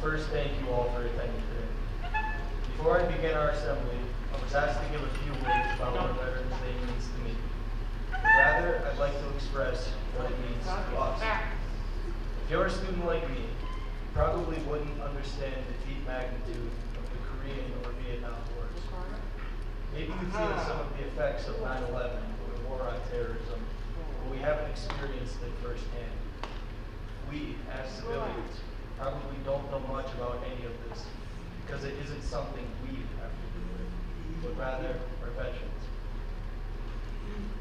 First, thank you all for attending today. Before I begin our assembly, I was asked to give a few words about what Veterans Day means to me. But rather, I'd like to express what it means to us. If you're a student like me, you probably wouldn't understand the deep magnitude of the Korean or Vietnam wars. Maybe you've seen some of the effects of 9/11 or the war on terrorism, but we haven't experienced it firsthand. We, as civilians, probably don't know much about any of this because it isn't something we have to do with, but rather our veterans.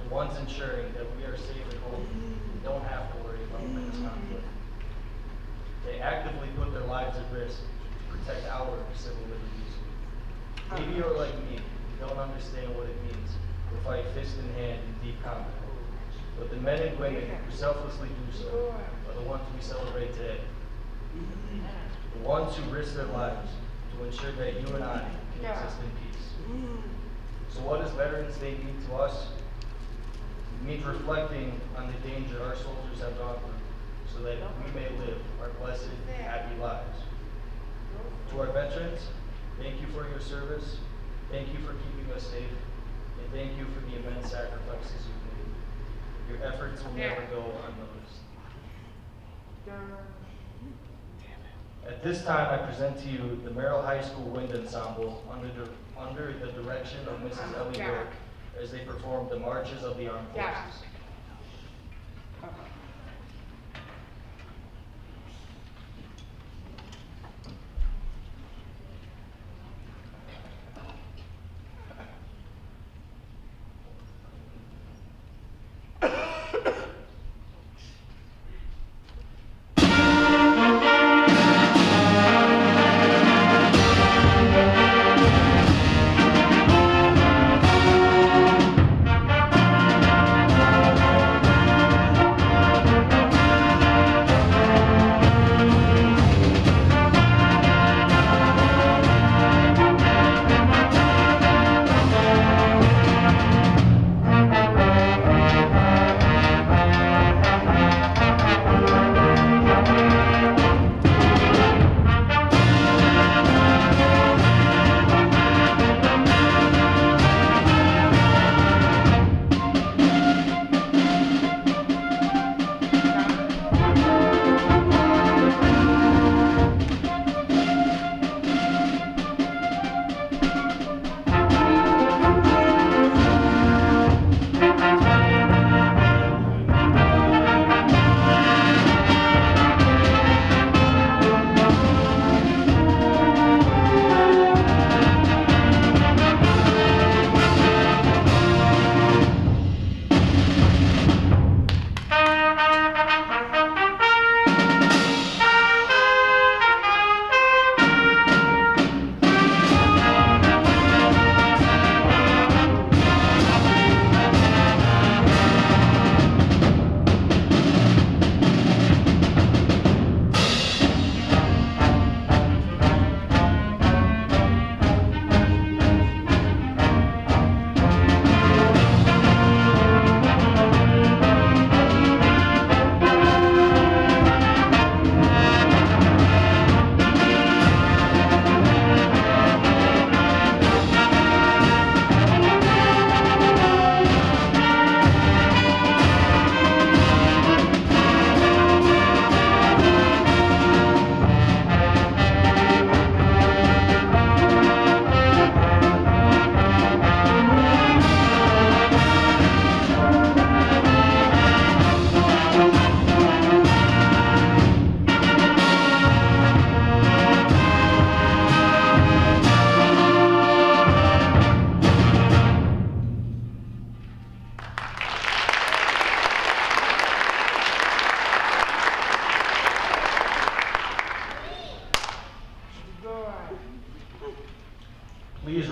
The ones ensuring that we are safe at home and don't have to worry about next conflict. They actively put their lives at risk to protect our civil liberties. Maybe you're like me, you don't understand what it means to fight fist in hand in deep combat. But the men and women who selflessly do so are the ones we celebrate today. The ones who risk their lives to ensure that you and I can exist in peace. So what does Veterans Day mean to us? It means reflecting on the danger our soldiers have gone through so that we may live our blessed, happy lives. To our veterans, thank you for your service, thank you for keeping us safe, and thank you for the immense sacrifices you've made. Your efforts will never go unnoticed. At this time, I present to you the Merrill High School Wind Ensemble under the direction of Mrs. Ellie York as they perform the Marches of the Armed Forces.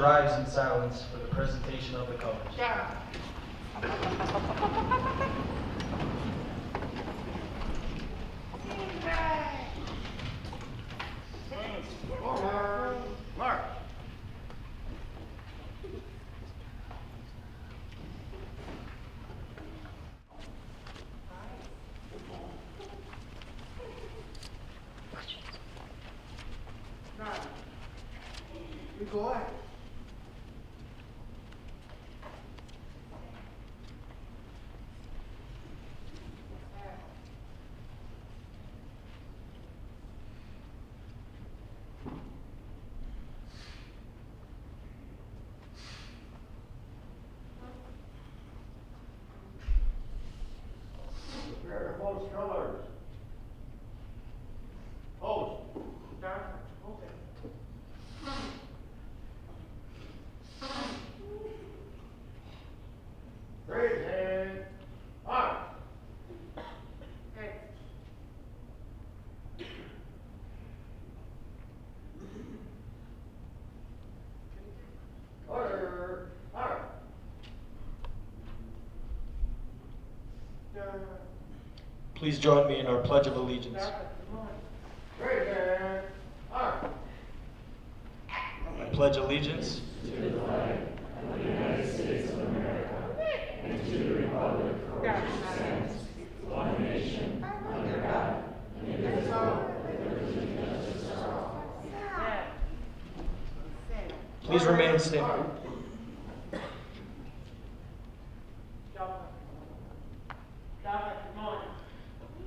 rise in silence for the presentation of the colors. Mark. You go ahead. Prepare to post colors. Post. Raise hand. Mark. Order. Mark. Please join me in our Pledge of Allegiance. Raise hand. Mark. I pledge allegiance to the flag of the United States of America and to the republic for which it stands, one nation, under God, indivisible, with liberty and justice for all. Please remain standing.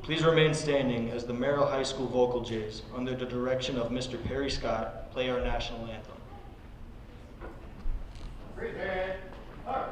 Please remain standing as the Merrill High School Vocal Jays, under the direction of Mr. Perry Scott, play our national anthem. Raise hand. Mark.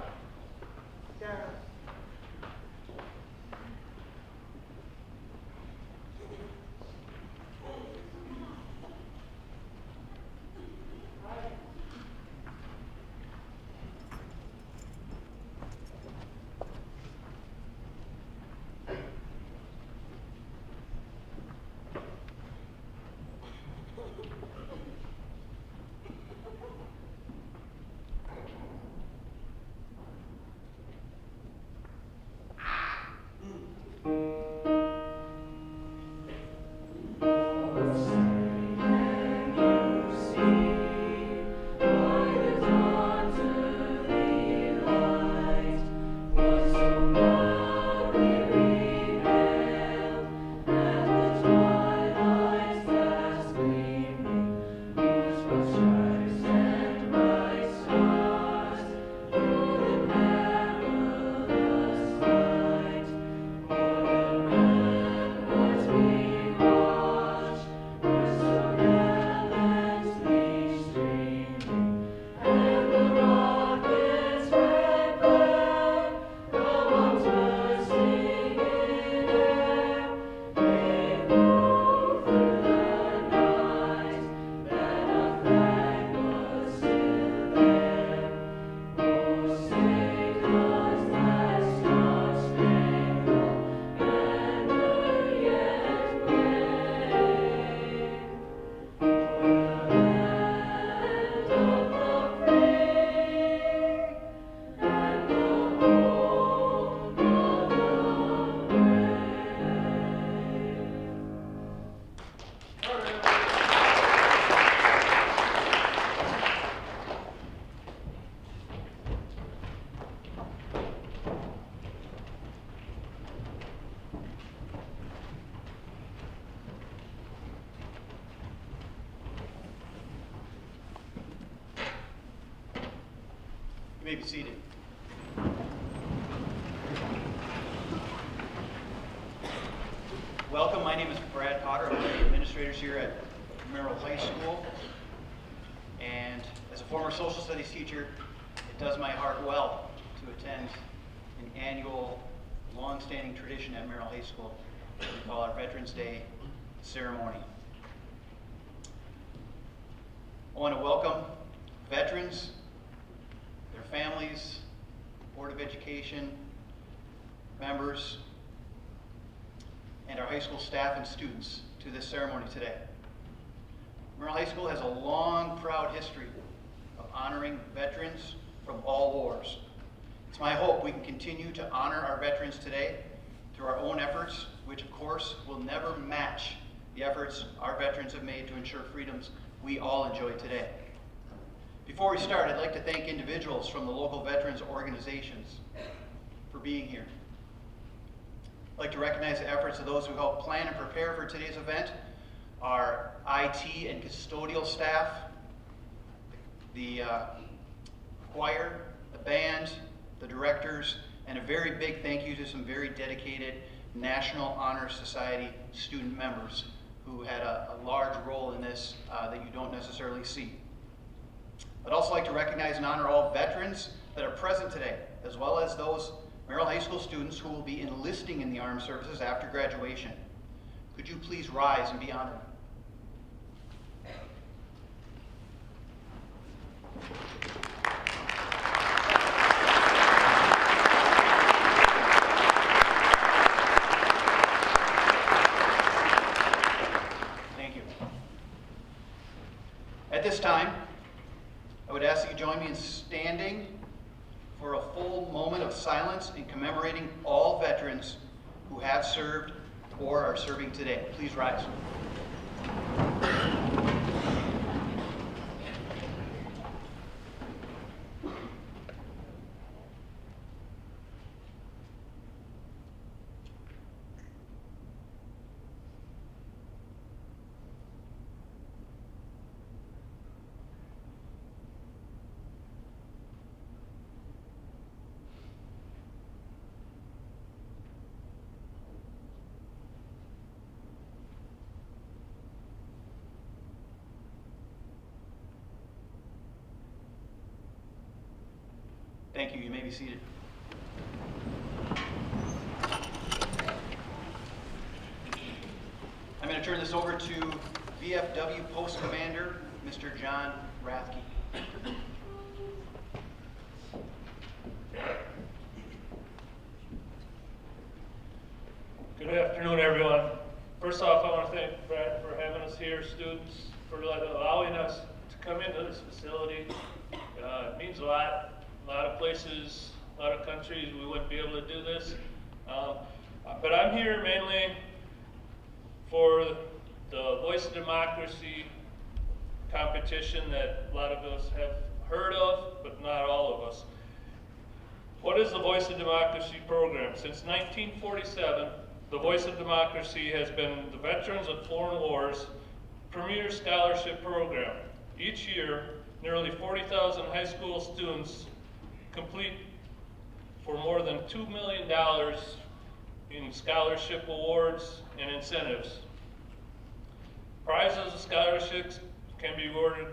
You may be seated. Welcome, my name is Brad Potter. I'm one of the administrators here at Merrill High School. And as a former social studies teacher, it does my heart well to attend an annual, long-standing tradition at Merrill High School that we call our Veterans Day ceremony. I want to welcome veterans, their families, Board of Education members, and our high school staff and students to this ceremony today. Merrill High School has a long, proud history of honoring veterans from all wars. It's my hope we can continue to honor our veterans today through our own efforts, which of course will never match the efforts our veterans have made to ensure freedoms we all enjoy today. Before we start, I'd like to thank individuals from the local veterans organizations for being here. I'd like to recognize the efforts of those who helped plan and prepare for today's event, our IT and custodial staff, the choir, the band, the directors, and a very big thank you to some very dedicated National Honor Society student members who had a large role in this that you don't necessarily see. I'd also like to recognize and honor all veterans that are present today, as well as those Merrill High School students who will be enlisting in the armed services after graduation. Could you please rise and be honored? Thank you. At this time, I would ask that you join me in standing for a full moment of silence in commemorating all veterans who have served or are serving today. Please rise. Thank you. You may be seated. I'm going to turn this over to VFW Post Commander, Mr. John Rathke. Good afternoon, everyone. First off, I want to thank Brad for having us here, students, for allowing us to come into this facility. It means a lot. A lot of places, a lot of countries, we wouldn't be able to do this. But I'm here mainly for the Voice of Democracy competition that a lot of us have heard of, but not all of us. What is the Voice of Democracy program? Since 1947, the Voice of Democracy has been the Veterans of Foreign Wars premier scholarship program. Each year, nearly 40,000 high school students complete for more than $2 million in scholarship awards and incentives. Prizes of scholarships can be awarded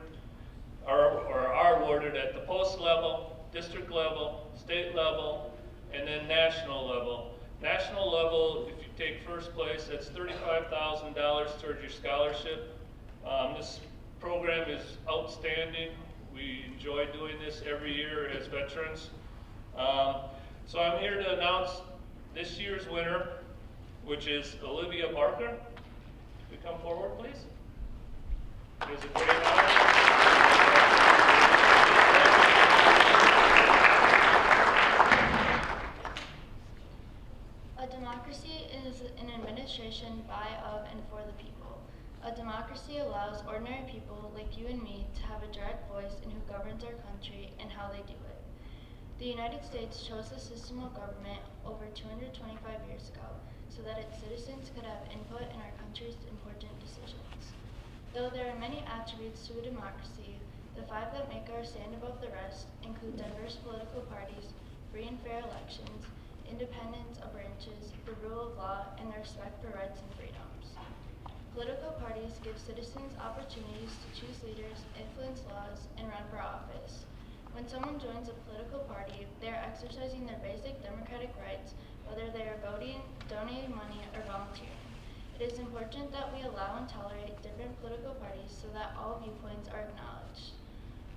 or are awarded at the post level, district level, state level, and then national level. National level, if you take first place, that's $35,000 towards your scholarship. This program is outstanding. We enjoy doing this every year as veterans. So I'm here to announce this year's winner, which is Olivia Barker. Could you come forward, please? It is a great honor. A democracy is an administration by, of, and for the people. A democracy allows ordinary people like you and me to have a direct voice in who governs our country and how they do it. The United States chose this system of government over 225 years ago so that its citizens could have input in our country's important decisions. Though there are many attributes to a democracy, the 5 that make ours stand above the rest include diverse political parties, free and fair elections, independence of branches, the rule of law, and the respect for rights and freedoms. Political parties give citizens opportunities to choose leaders, influence laws, and run for office. When someone joins a political party, they are exercising their basic democratic rights, whether they are voting, donating money, or volunteering. It is important that we allow and tolerate different political parties so that all viewpoints are acknowledged.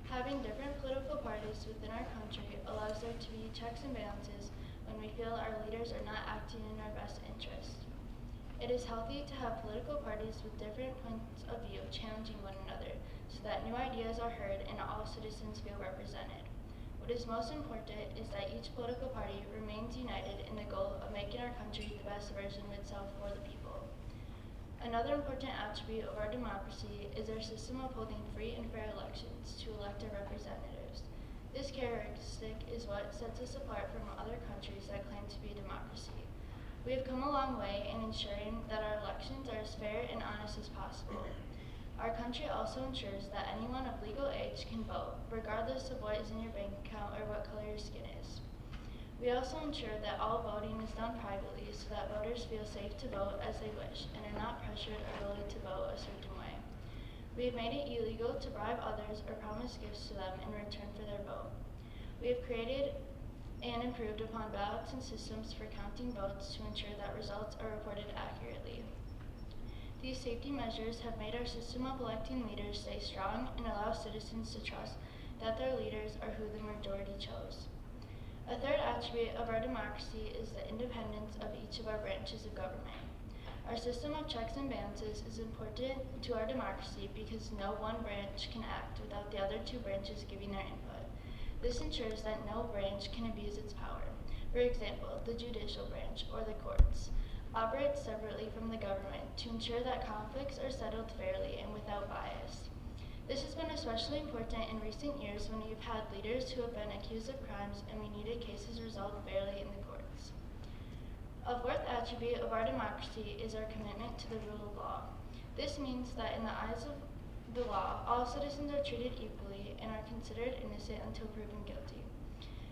Having different political parties within our country allows there to be checks and balances when we feel our leaders are not acting in our best interest. It is healthy to have political parties with different points of view challenging one another so that new ideas are heard and all citizens feel represented. What is most important is that each political party remains united in the goal of making our country the best version of itself for the people. Another important attribute of our democracy is our system of holding free and fair elections to elect our representatives. This characteristic is what sets us apart from other countries that claim to be a democracy. We have come a long way in ensuring that our elections are as fair and honest as possible. Our country also ensures that anyone of legal age can vote, regardless of what is in your bank account or what color your skin is. We also ensure that all voting is done privately so that voters feel safe to vote as they wish and are not pressured or bullied to vote a certain way. We have made it illegal to bribe others or promise gifts to them in return for their vote. We have created and improved upon ballots and systems for counting votes to ensure that results are reported accurately. These safety measures have made our system of electing leaders stay strong and allow citizens to trust that their leaders are who the majority chose. A third attribute of our democracy is the independence of each of our branches of government. Our system of checks and balances is important to our democracy because no one branch can act without the other two branches giving their input. This ensures that no branch can abuse its power. For example, the judicial branch, or the courts, operates separately from the government to ensure that conflicts are settled fairly and without bias. This has been especially important in recent years when we've had leaders who have been accused of crimes and we needed cases resolved fairly in the courts. A fourth attribute of our democracy is our commitment to the rule of law. This means that in the eyes of the law, all citizens are treated equally and are considered innocent until proven guilty.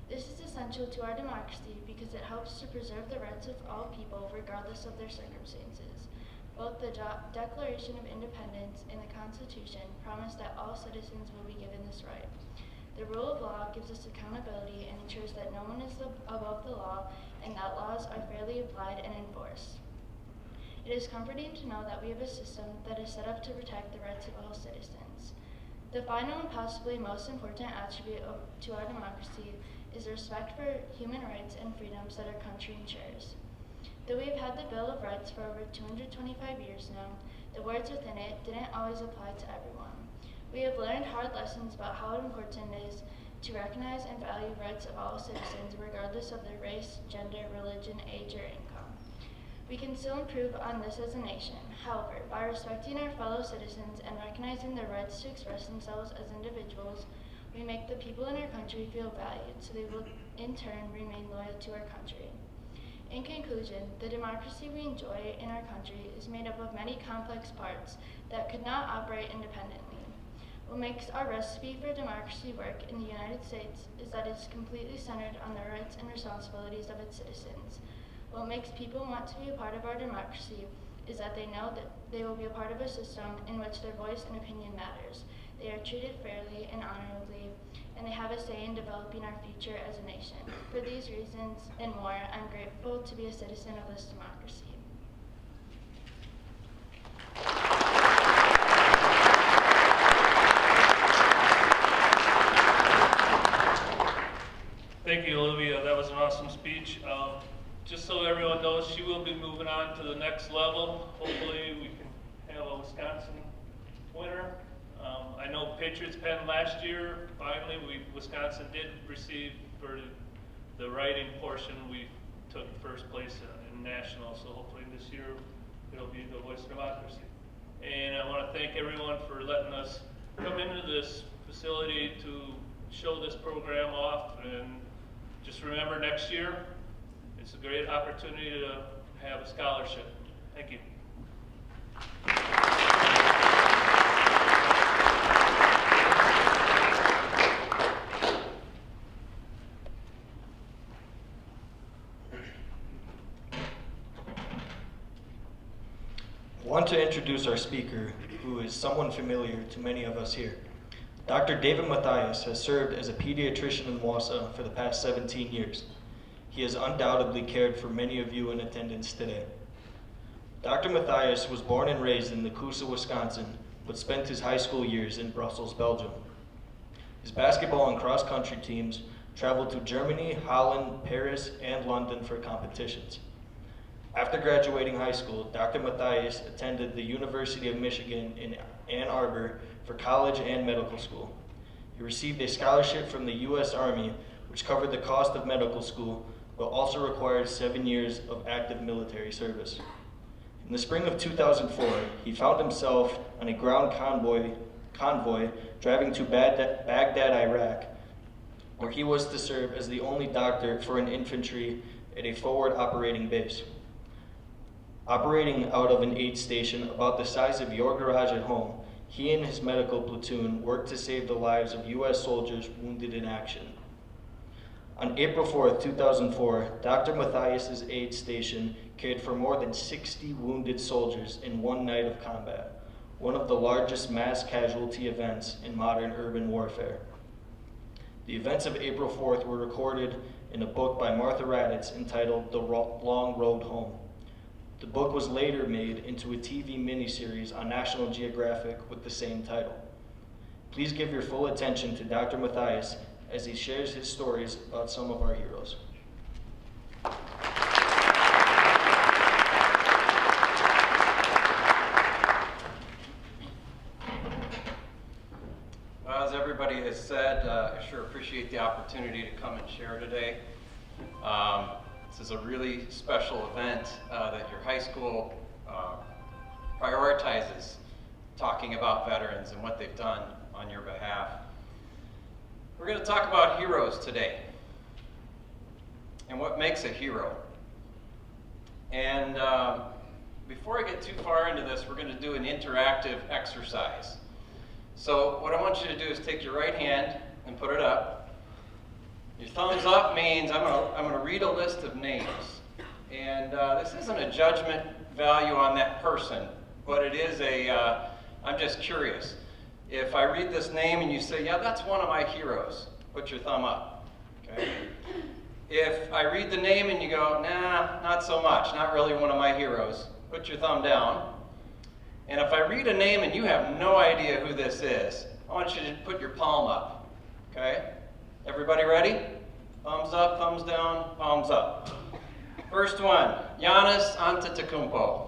This is essential to our democracy because it helps to preserve the rights of all people regardless of their circumstances. Both the Declaration of Independence and the Constitution promise that all citizens will be given this right. The rule of law gives us accountability and ensures that no one is above the law and that laws are fairly applied and enforced. It is comforting to know that we have a system that is set up to protect the rights of all citizens. The final and possibly most important attribute to our democracy is respect for human rights and freedoms that our country ensures. Though we have had the Bill of Rights for over 225 years now, the words within it didn't always apply to everyone. We have learned hard lessons about how important it is to recognize and value rights of all citizens regardless of their race, gender, religion, age, or income. We can still improve on this as a nation. However, by respecting our fellow citizens and recognizing their rights to express themselves as individuals, we make the people in our country feel valued, so they will in turn remain loyal to our country. In conclusion, the democracy we enjoy in our country is made up of many complex parts that could not operate independently. What makes our recipe for democracy work in the United States is that it's completely centered on the rights and responsibilities of its citizens. What makes people want to be a part of our democracy is that they know that they will be a part of a system in which their voice and opinion matters. They are treated fairly and honorably, and they have a say in developing our future as a nation. For these reasons and more, I'm grateful to be a citizen of this democracy. Thank you, Olivia. That was an awesome speech. Just so everyone knows, she will be moving on to the next level. Hopefully we can have a Wisconsin winner. I know Patriots Penn last year, finally, Wisconsin did receive for the writing portion, we took first place in national, so hopefully this year it'll be the voice of democracy. And I want to thank everyone for letting us come into this facility to show this program off, and just remember next year, it's a great opportunity to have a scholarship. Thank you. I want to introduce our speaker, who is someone familiar to many of us here. Dr. David Mathias has served as a pediatrician in Wausau for the past 17 years. He has undoubtedly cared for many of you in attendance today. Dr. Mathias was born and raised in Nakusa, Wisconsin, but spent his high school years in Brussels, Belgium. His basketball and cross-country teams traveled to Germany, Holland, Paris, and London for competitions. After graduating high school, Dr. Matthias attended the University of Michigan in Ann Arbor for college and medical school. He received a scholarship from the U.S. Army, which covered the cost of medical school, but also required 7 years of active military service. In the spring of 2004, he found himself on a ground convoy driving to Baghdad, Iraq, where he was to serve as the only doctor for an infantry at a forward operating base. Operating out of an aid station about the size of your garage at home, he and his medical platoon worked to save the lives of U.S. soldiers wounded in action. On April 4th, 2004, Dr. Matthias' aid station cared for more than 60 wounded soldiers in one night of combat, one of the largest mass casualty events in modern urban warfare. The events of April 4th were recorded in a book by Martha Raddatz entitled The Long Road Home. The book was later made into a TV miniseries on National Geographic with the same title. Please give your full attention to Dr. Matthias as he shares his stories about some of our heroes. Well, as everybody has said, I sure appreciate the opportunity to come and share today. This is a really special event that your high school prioritizes talking about veterans and what they've done on your behalf. We're going to talk about heroes today and what makes a hero. And before I get too far into this, we're going to do an interactive exercise. So what I want you to do is take your right hand and put it up. Your thumbs up means I'm going to read a list of names. And this isn't a judgment value on that person, but it is I'm just curious. If I read this name and you say, yeah, that's one of my heroes, put your thumb up, okay? If I read the name and you go, nah, not so much, not really one of my heroes, put your thumb down. And if I read a name and you have no idea who this is, I want you to put your palm up, okay? Everybody ready? Thumbs up, thumbs down, palms up. First one, Giannis Antetokounmpo.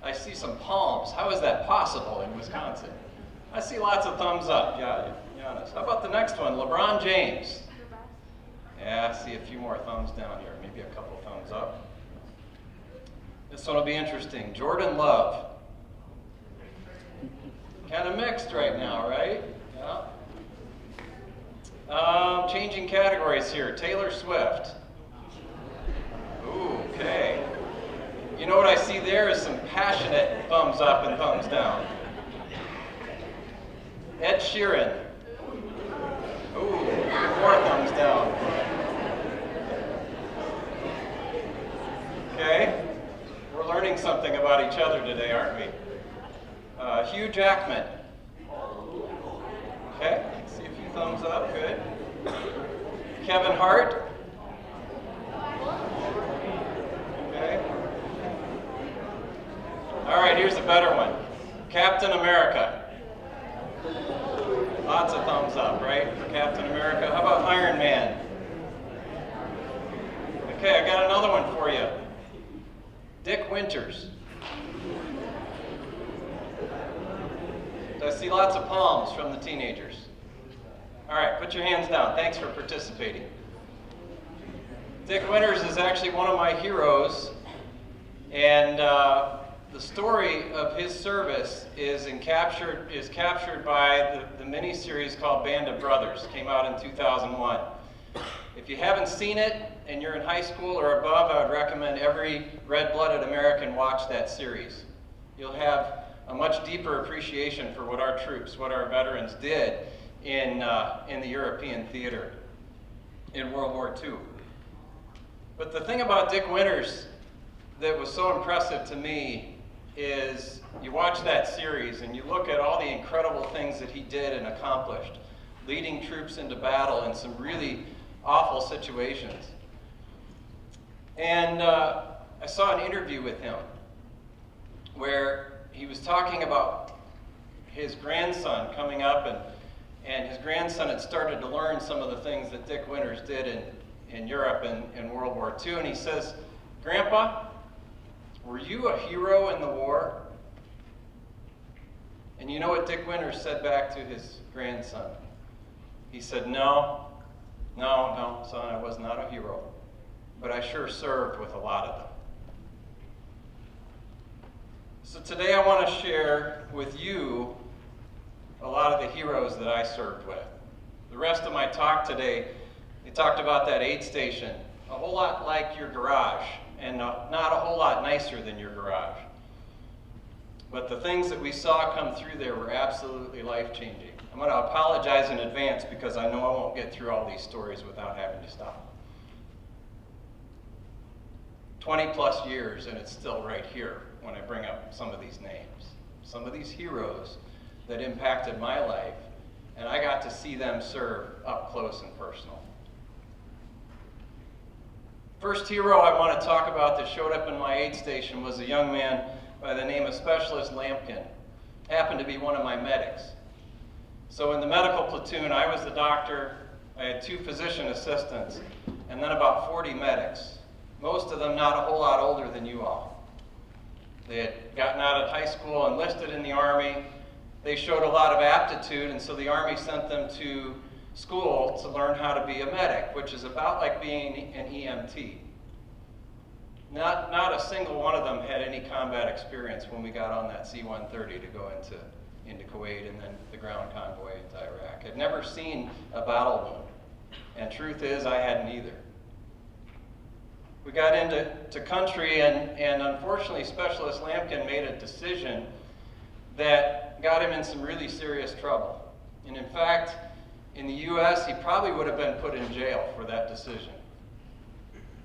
I see some palms. How is that possible in Wisconsin? I see lots of thumbs up. Yeah, Giannis. How about the next one, LeBron James? Yeah, I see a few more thumbs down here, maybe a couple thumbs up. This one will be interesting. Jordan Love. Kind of mixed right now, right? Yeah. Changing categories here. Taylor Swift. Ooh, okay. You know what I see there is some passionate thumbs up and thumbs down. Ed Sheeran. Ooh, more thumbs down. Okay. We're learning something about each other today, aren't we? Hugh Jackman. Okay, see a few thumbs up, good. Kevin Hart. Okay. All right, here's a better one. Captain America. Lots of thumbs up, right, for Captain America. How about Iron Man? Okay, I got another one for you. Dick Winters. I see lots of palms from the teenagers. All right, put your hands down. Thanks for participating. Dick Winters is actually one of my heroes, and the story of his service is captured by the miniseries called Band of Brothers. Came out in 2001. If you haven't seen it and you're in high school or above, I would recommend every red-blooded American watch that series. You'll have a much deeper appreciation for what our troops, what our veterans did in the European theater in World War II. But the thing about Dick Winters that was so impressive to me is you watch that series and you look at all the incredible things that he did and accomplished, leading troops into battle in some really awful situations. And I saw an interview with him where he was talking about his grandson coming up, and his grandson had started to learn some of the things that Dick Winters did in Europe in World War II, and he says, Grandpa, were you a hero in the war? And you know what Dick Winters said back to his grandson? He said, no, son, I was not a hero, but I sure served with a lot of them. So today I want to share with you a lot of the heroes that I served with. The rest of my talk today, they talked about that aid station, a whole lot like your garage, and not a whole lot nicer than your garage. But the things that we saw come through there were absolutely life-changing. I'm going to apologize in advance because I know I won't get through all these stories without having to stop. 20 plus years and it's still right here when I bring up some of these names. Some of these heroes that impacted my life, and I got to see them serve up close and personal. First hero I want to talk about that showed up in my aid station was a young man by the name of Specialist Lampkin. Happened to be one of my medics. So in the medical platoon, I was the doctor, I had 2 physician assistants, and then about 40 medics. Most of them not a whole lot older than you all. They had gotten out of high school, enlisted in the Army. They showed a lot of aptitude, and so the Army sent them to school to learn how to be a medic, which is about like being an EMT. Not a single one of them had any combat experience when we got on that C-130 to go into Kuwait and then the ground convoy into Iraq. I'd never seen a battle wound, and truth is I hadn't either. We got into country, and unfortunately Specialist Lampkin made a decision that got him in some really serious trouble. And in fact, in the US, he probably would have been put in jail for that decision.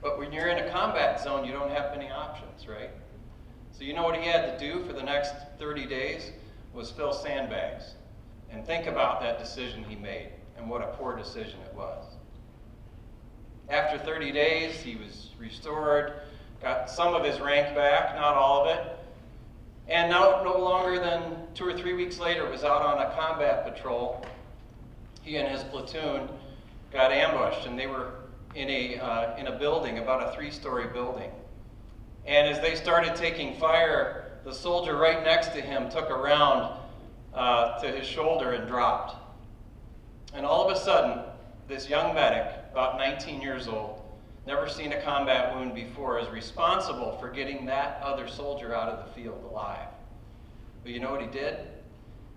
But when you're in a combat zone, you don't have many options, right? So you know what he had to do for the next 30 days was fill sandbags and think about that decision he made and what a poor decision it was. After 30 days, he was restored, got some of his rank back, not all of it, and no longer than 2 or 3 weeks later was out on a combat patrol. He and his platoon got ambushed, and they were in a building, about a 3-story building. And as they started taking fire, the soldier right next to him took a round to his shoulder and dropped. And all of a sudden, this young medic, about 19 years old, never seen a combat wound before, is responsible for getting that other soldier out of the field alive. But you know what he did?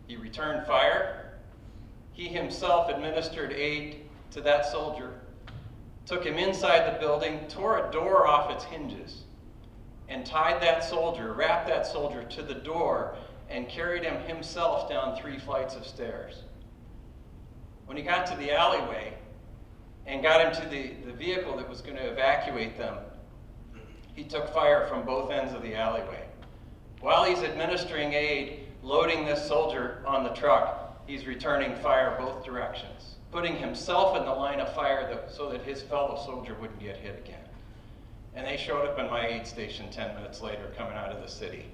He returned fire. He himself administered aid to that soldier, took him inside the building, tore a door off its hinges, and tied that soldier, wrapped that soldier to the door, and carried him himself down 3 flights of stairs. When he got to the alleyway and got him to the vehicle that was going to evacuate them, he took fire from both ends of the alleyway. While he's administering aid, loading this soldier on the truck, he's returning fire both directions, putting himself in the line of fire so that his fellow soldier wouldn't get hit again. And they showed up in my aid station 10 minutes later coming out of the city,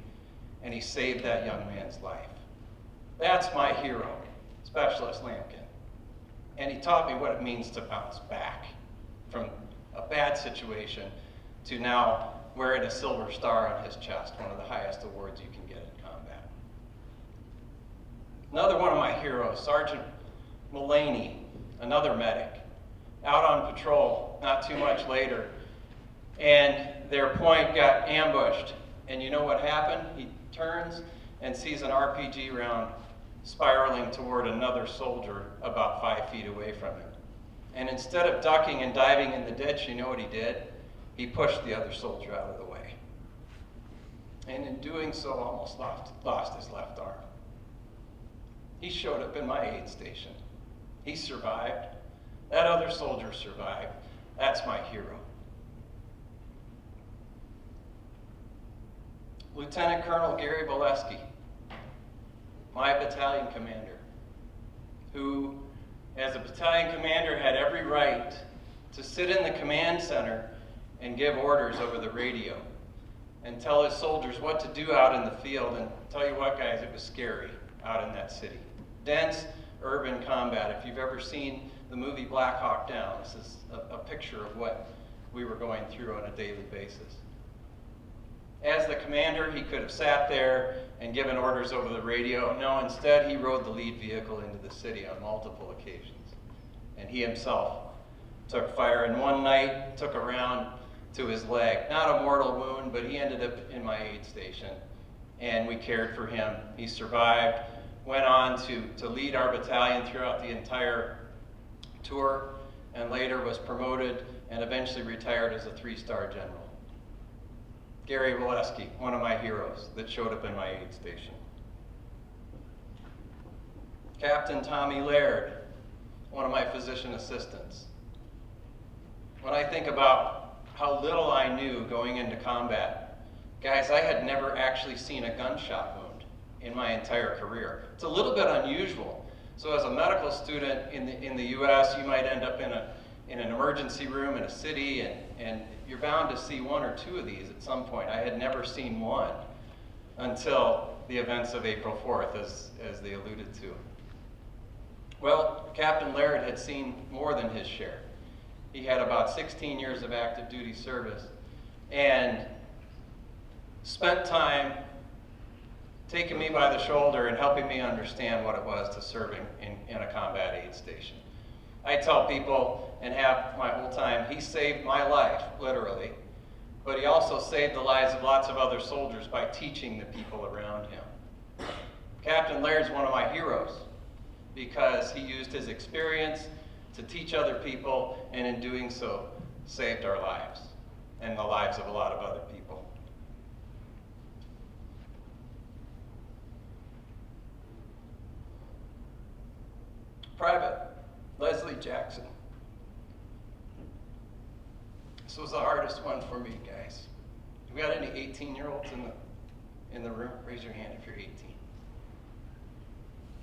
and he saved that young man's life. That's my hero, Specialist Lampkin. And he taught me what it means to bounce back from a bad situation to now wearing a silver star on his chest, one of the highest awards you can get in combat. Another one of my heroes, Sergeant Mullaney, another medic, out on patrol not too much later, and their point got ambushed. And you know what happened? He turns and sees an RPG round spiraling toward another soldier about 5 feet away from him. And instead of ducking and diving in the ditch, you know what he did? He pushed the other soldier out of the way. And in doing so, almost lost his left arm. He showed up in my aid station. He survived. That other soldier survived. That's my hero. Lieutenant Colonel Gary Bolesky, my battalion commander, who, as a battalion commander, had every right to sit in the command center and give orders over the radio and tell his soldiers what to do out in the field. And tell you what, guys, it was scary out in that city. Dense urban combat. If you've ever seen the movie Black Hawk Down, this is a picture of what we were going through on a daily basis. as the commander, he could have sat there and given orders over the radio. No, instead he rode the lead vehicle into the city on multiple occasions. And he himself took fire, and one night took a round to his leg. Not a mortal wound, but he ended up in my aid station, and we cared for him. He survived, went on to lead our battalion throughout the entire tour, and later was promoted and eventually retired as a 3-star general. Gary Waleski, one of my heroes that showed up in my aid station. Captain Tommy Laird, one of my physician assistants. When I think about how little I knew going into combat, guys, I had never actually seen a gunshot wound in my entire career. It's a little bit unusual. So as a medical student in the US, you might end up in an emergency room in a city, and you're bound to see one or two of these at some point. I had never seen one until the events of April 4th, as they alluded to. Well, Captain Laird had seen more than his share. He had about 16 years of active duty service and spent time taking me by the shoulder and helping me understand what it was to serve in a combat aid station. I tell people, and have my whole time, he saved my life, literally, but he also saved the lives of lots of other soldiers by teaching the people around him. Captain Laird's one of my heroes because he used his experience to teach other people, and in doing so, saved our lives and the lives of a lot of other people. Private Leslie Jackson. This was the hardest one for me, guys. We got any 18-year-olds in the room? Raise your hand if you're 18.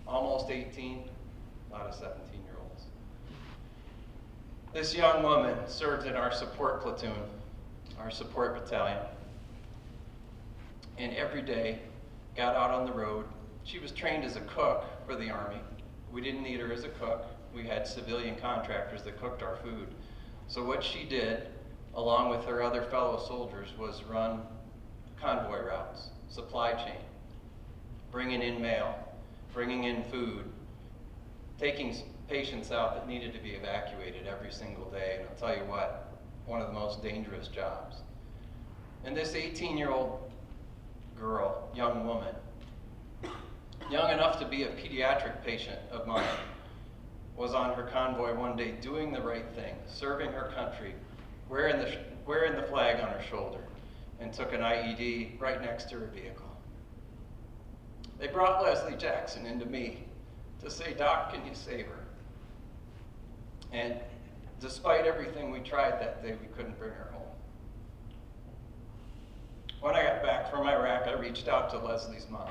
Almost 18, a lot of 17-year-olds. This young woman served in our support platoon, our support battalion, and every day got out on the road. She was trained as a cook for the Army. We didn't need her as a cook. We had civilian contractors that cooked our food. So what she did, along with her other fellow soldiers, was run convoy routes, supply chain, bringing in mail, bringing in food, taking patients out that needed to be evacuated every single day. And I'll tell you what, one of the most dangerous jobs. And this 18-year-old girl, young woman, young enough to be a pediatric patient of mine, was on her convoy one day doing the right thing, serving her country, wearing the flag on her shoulder, and took an IED right next to her vehicle. They brought Leslie Jackson into me to say, "Doc, can you save her?" And despite everything we tried that day, we couldn't bring her home. When I got back from Iraq, I reached out to Leslie's mom.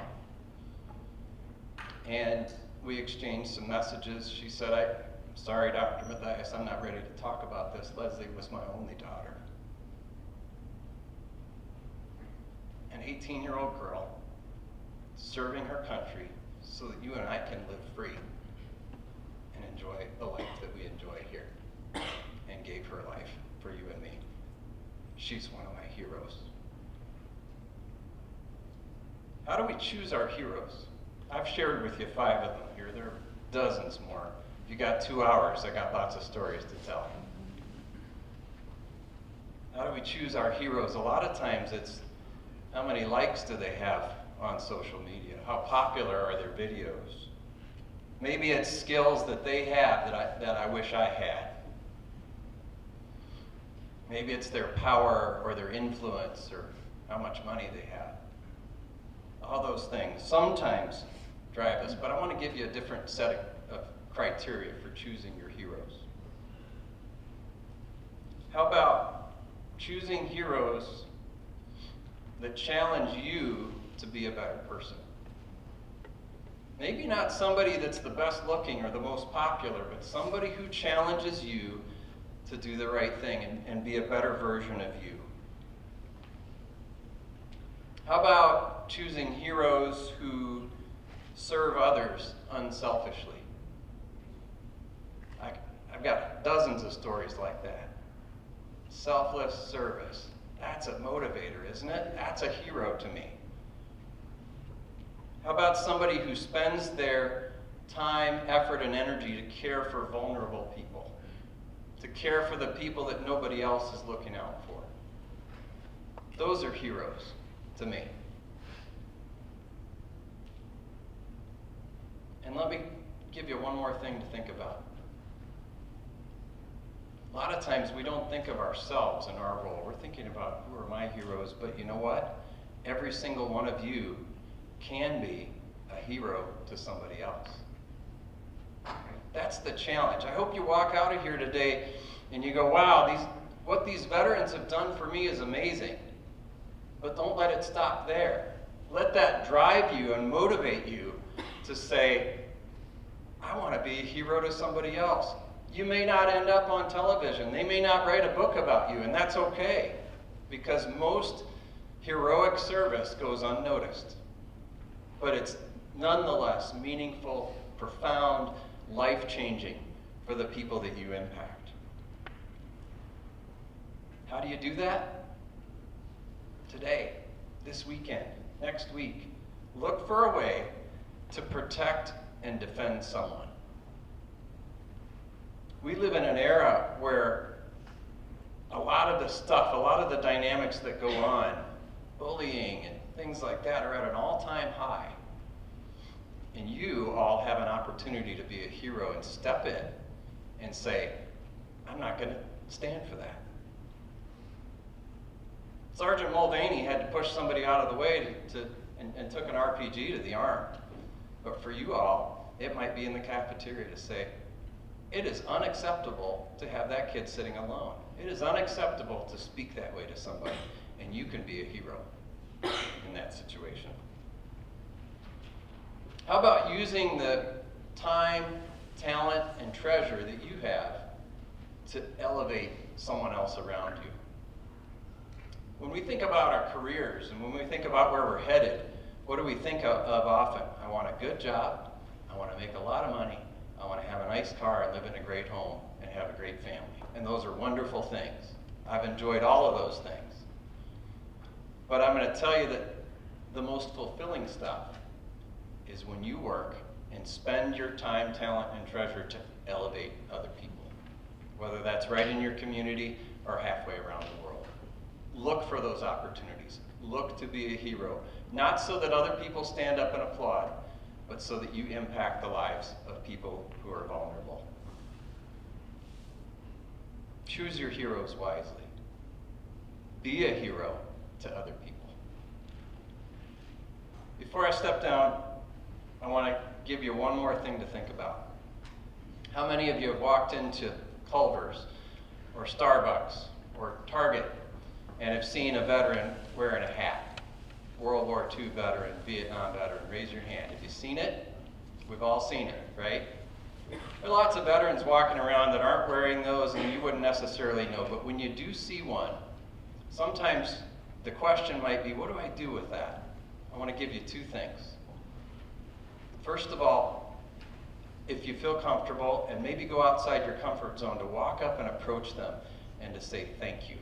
And we exchanged some messages. She said, "I'm sorry, Dr. Mathias, I'm not ready to talk about this. Leslie was my only daughter." An 18-year-old girl serving her country so that you and I can live free and enjoy the life that we enjoy here, and gave her life for you and me. She's one of my heroes. How do we choose our heroes? I've shared with you 5 of them here. There are dozens more. If you got 2 hours, I got lots of stories to tell. How do we choose our heroes? A lot of times it's how many likes do they have on social media? How popular are their videos? Maybe it's skills that they have that I wish I had. Maybe it's their power or their influence or how much money they have. All those things sometimes drive us, but I want to give you a different set of criteria for choosing your heroes. How about choosing heroes that challenge you to be a better person? Maybe not somebody that's the best looking or the most popular, but somebody who challenges you to do the right thing and be a better version of you. How about choosing heroes who serve others unselfishly? I've got dozens of stories like that. Selfless service. That's a motivator, isn't it? That's a hero to me. How about somebody who spends their time, effort, and energy to care for vulnerable people, to care for the people that nobody else is looking out for? Those are heroes to me. And let me give you one more thing to think about. A lot of times we don't think of ourselves in our role. We're thinking about, who are my heroes? But you know what? Every single one of you can be a hero to somebody else. That's the challenge. I hope you walk out of here today and you go, wow, what these veterans have done for me is amazing. But don't let it stop there. Let that drive you and motivate you to say, I want to be a hero to somebody else. You may not end up on television. They may not write a book about you, and that's okay, because most heroic service goes unnoticed. But it's nonetheless meaningful, profound, life-changing for the people that you impact. How do you do that? Today, this weekend, next week. Look for a way to protect and defend someone. We live in an era where a lot of the stuff, a lot of the dynamics that go on, bullying and things like that, are at an all-time high. And you all have an opportunity to be a hero and step in and say, I'm not going to stand for that. Sergeant Mulvaney had to push somebody out of the way and took an RPG to the arm. But for you all, it might be in the cafeteria to say, it is unacceptable to have that kid sitting alone. It is unacceptable to speak that way to somebody, and you can be a hero in that situation. How about using the time, talent, and treasure that you have to elevate someone else around you? When we think about our careers and when we think about where we're headed, what do we think of often? I want a good job, I want to make a lot of money, I want to have a nice car and live in a great home and have a great family. And those are wonderful things. I've enjoyed all of those things. But I'm going to tell you that the most fulfilling stuff is when you work and spend your time, talent, and treasure to elevate other people, whether that's right in your community or halfway around the world. Look for those opportunities. Look to be a hero, not so that other people stand up and applaud, but so that you impact the lives of people who are vulnerable. Choose your heroes wisely. Be a hero to other people. Before I step down, I want to give you one more thing to think about. How many of you have walked into Culver's or Starbucks or Target and have seen a veteran wearing a hat? World War II veteran, Vietnam veteran, raise your hand. Have you seen it? We've all seen it, right? There are lots of veterans walking around that aren't wearing those and you wouldn't necessarily know, but when you do see one, sometimes the question might be, what do I do with that? I want to give you two things. First of all, if you feel comfortable, and maybe go outside your comfort zone, to walk up and approach them and to say thank you.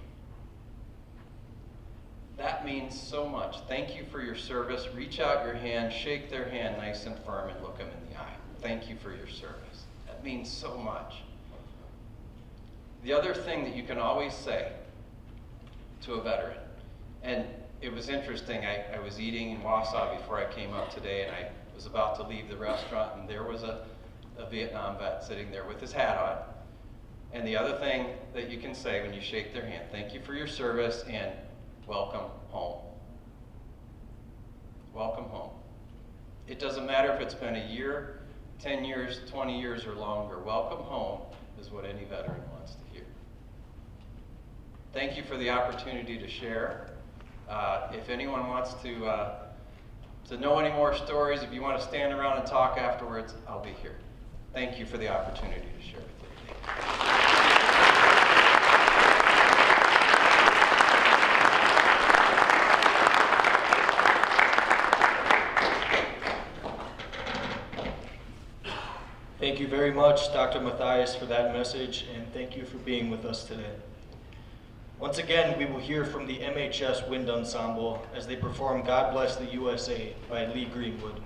That means so much. Thank you for your service. Reach out your hand, shake their hand nice and firm, and look them in the eye. Thank you for your service. That means so much. The other thing that you can always say to a veteran, and it was interesting, I was eating in Wausau before I came up today, and I was about to leave the restaurant, and there was a Vietnam vet sitting there with his hat on. And the other thing that you can say when you shake their hand, thank you for your service, and welcome home. Welcome home. It doesn't matter if it's been a year, 10 years, 20 years, or longer. Welcome home is what any veteran wants to hear. Thank you for the opportunity to share. If anyone wants to know any more stories, if you want to stand around and talk afterwards, I'll be here. Thank you for the opportunity to share with you today. Thank you very much, Dr. Mathias, for that message, and thank you for being with us today. Once again, we will hear from the MHS Wind Ensemble as they perform God Bless the USA by Lee Greenwood.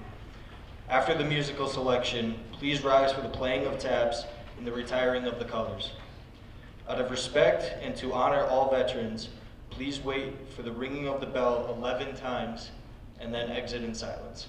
After the musical selection, please rise for the playing of taps and the retiring of the colors. Out of respect and to honor all veterans, please wait for the ringing of the bell 11 times and then exit in silence.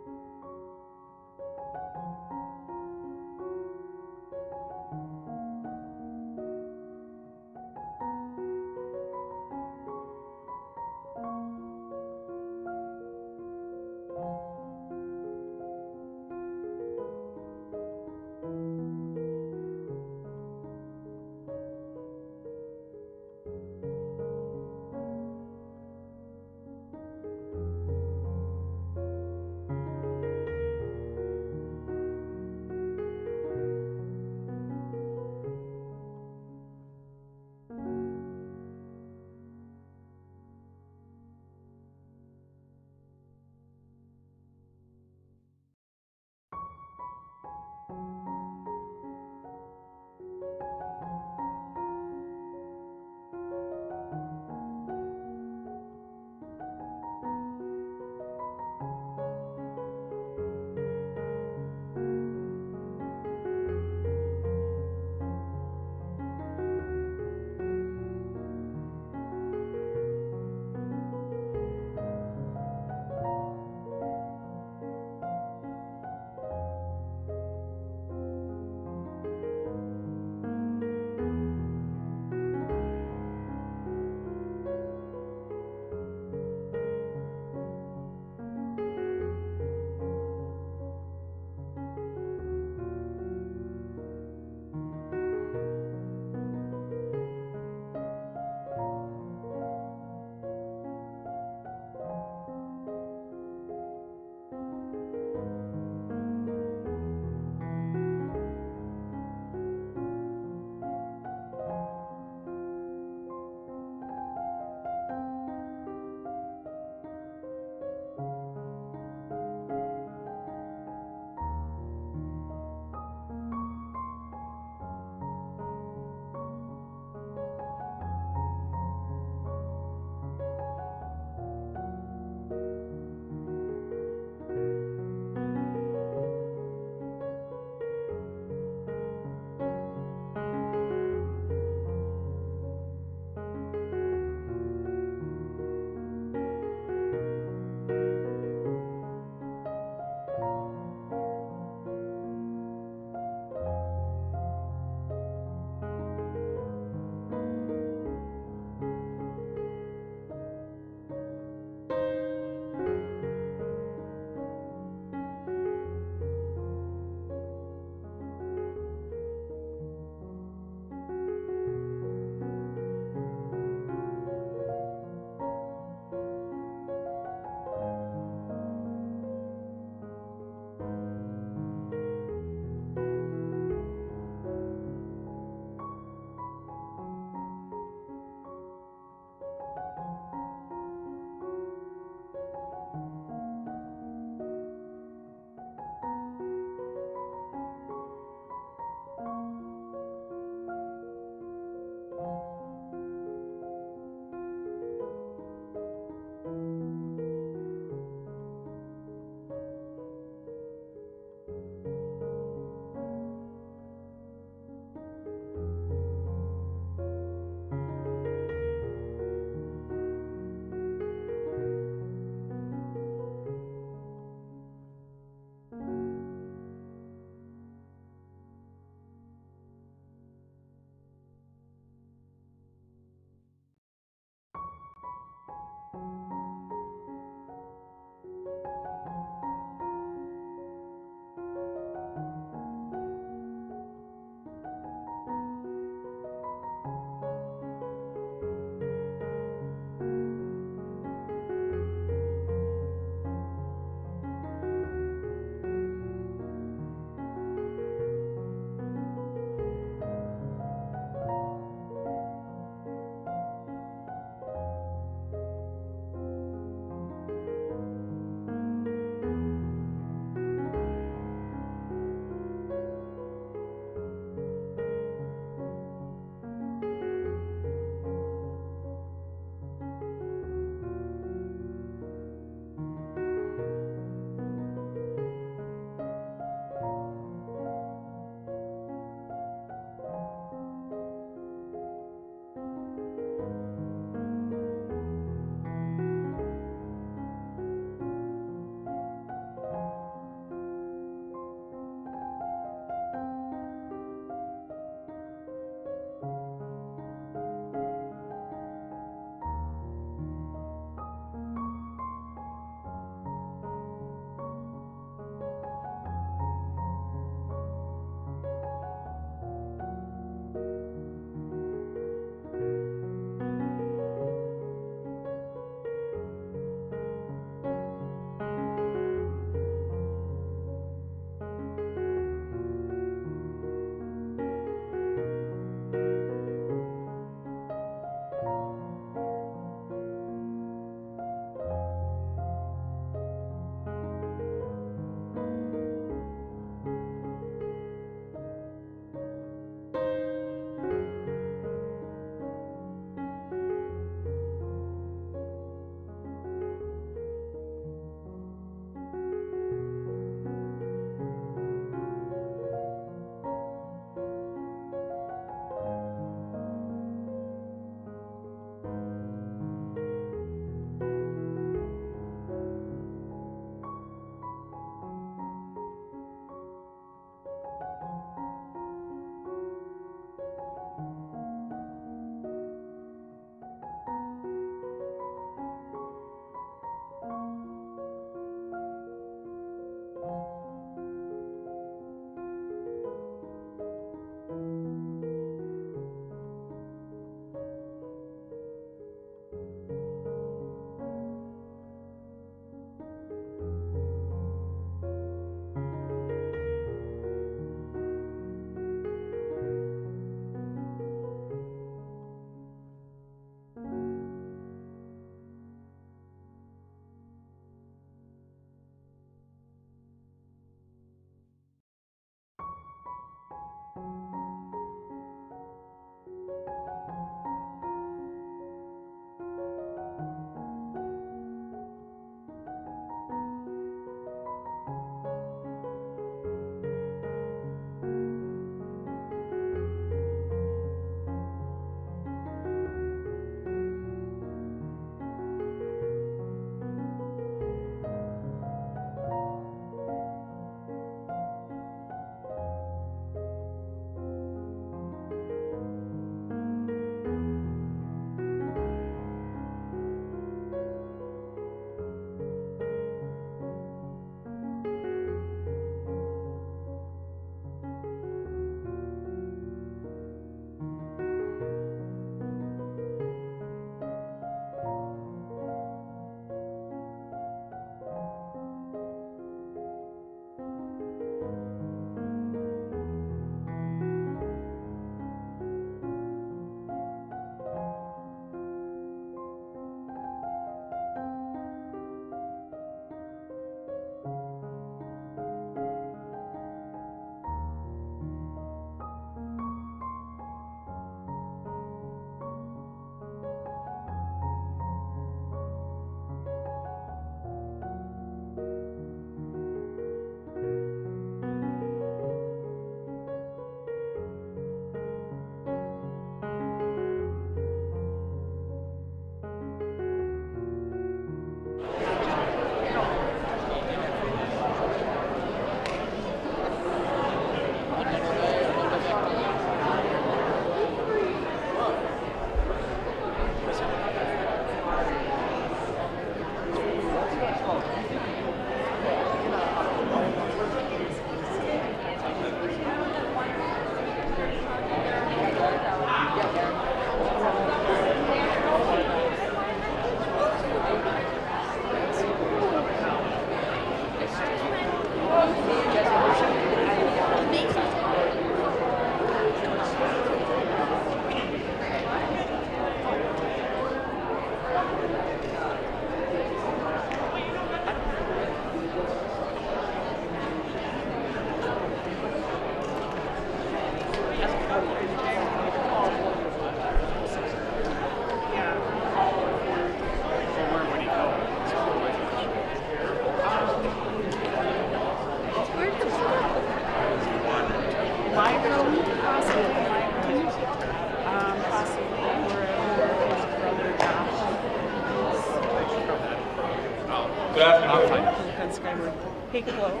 Skyward. Hey, Chloe.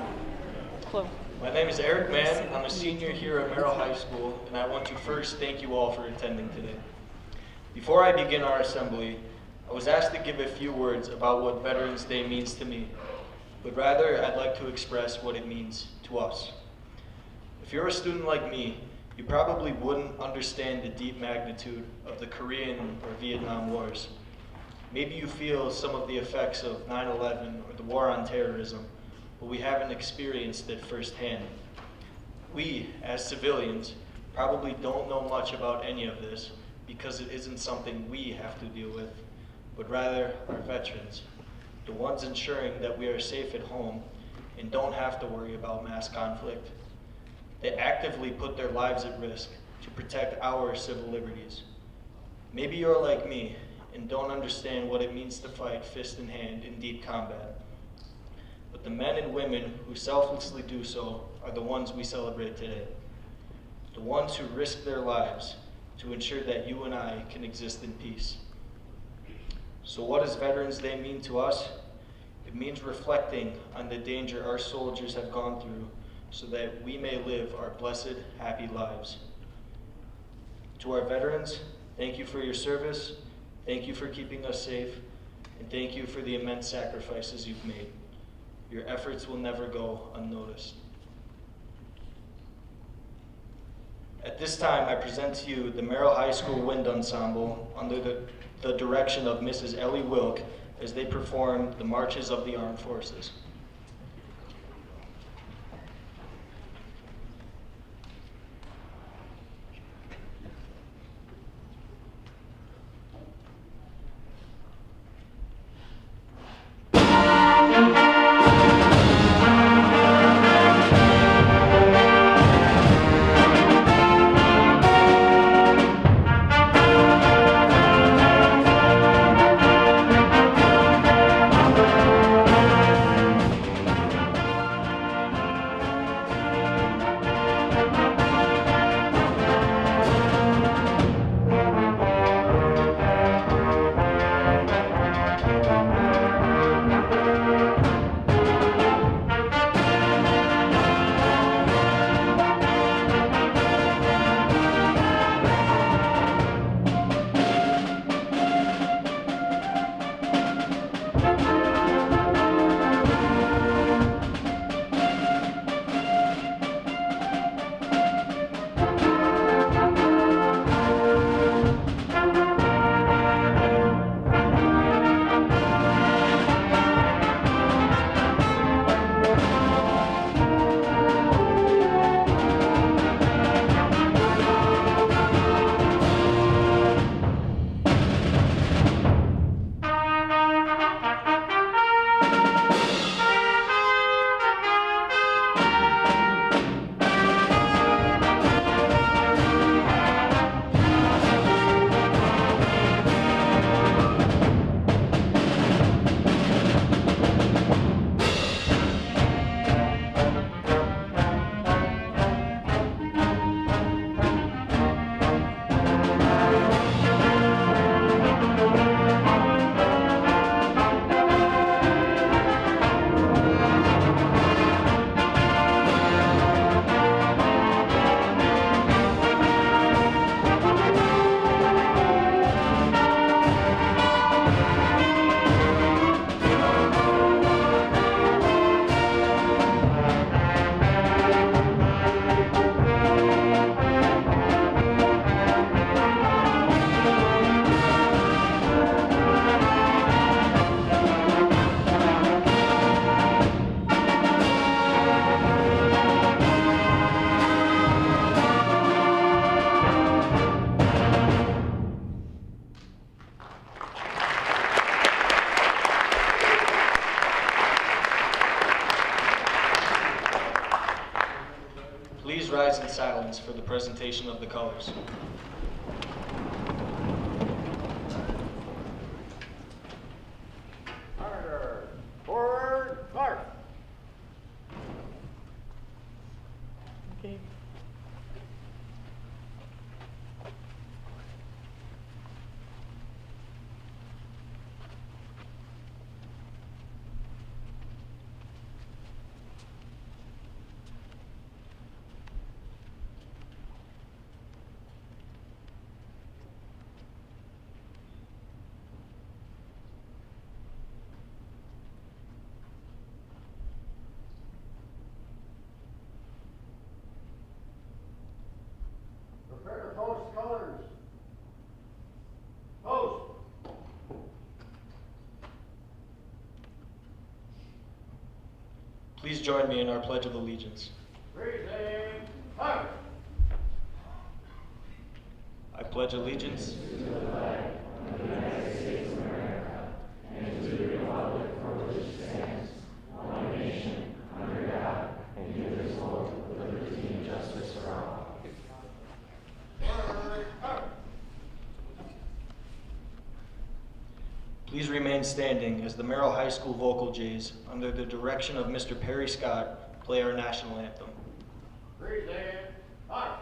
Chloe. My name is Eric Mann. I'm a senior here at Merrill High School, and I want to first thank you all for attending today. Before I begin our assembly, I was asked to give a few words about what Veterans Day means to me, but rather I'd like to express what it means to us. If you're a student like me, you probably wouldn't understand the deep magnitude of the Korean or Vietnam Wars. Maybe you feel some of the effects of 9/11 or the war on terrorism, but we haven't experienced it firsthand. We, as civilians, probably don't know much about any of this because it isn't something we have to deal with, but rather our veterans, the ones ensuring that we are safe at home and don't have to worry about mass conflict. They actively put their lives at risk to protect our civil liberties. Maybe you're like me and don't understand what it means to fight fist in hand in deep combat. But the men and women who selflessly do so are the ones we celebrate today. The ones who risk their lives to ensure that you and I can exist in peace. So what does Veterans Day mean to us? It means reflecting on the danger our soldiers have gone through so that we may live our blessed, happy lives. To our veterans, thank you for your service, thank you for keeping us safe, and thank you for the immense sacrifices you've made. Your efforts will never go unnoticed. At this time, I present to you the Merrill High School Wind Ensemble under the direction of Mrs. Ellie Wilk as they perform the Marches of the Armed Forces. Please rise in silence for the presentation of the colors. Order. Forward, march. Okay. Please join me in our Pledge of Allegiance. Raising fire. I pledge allegiance Please remain standing as the Merrill High School Vocal Jays, under the direction of Mr. Perry Scott, play our national anthem. Raising fire.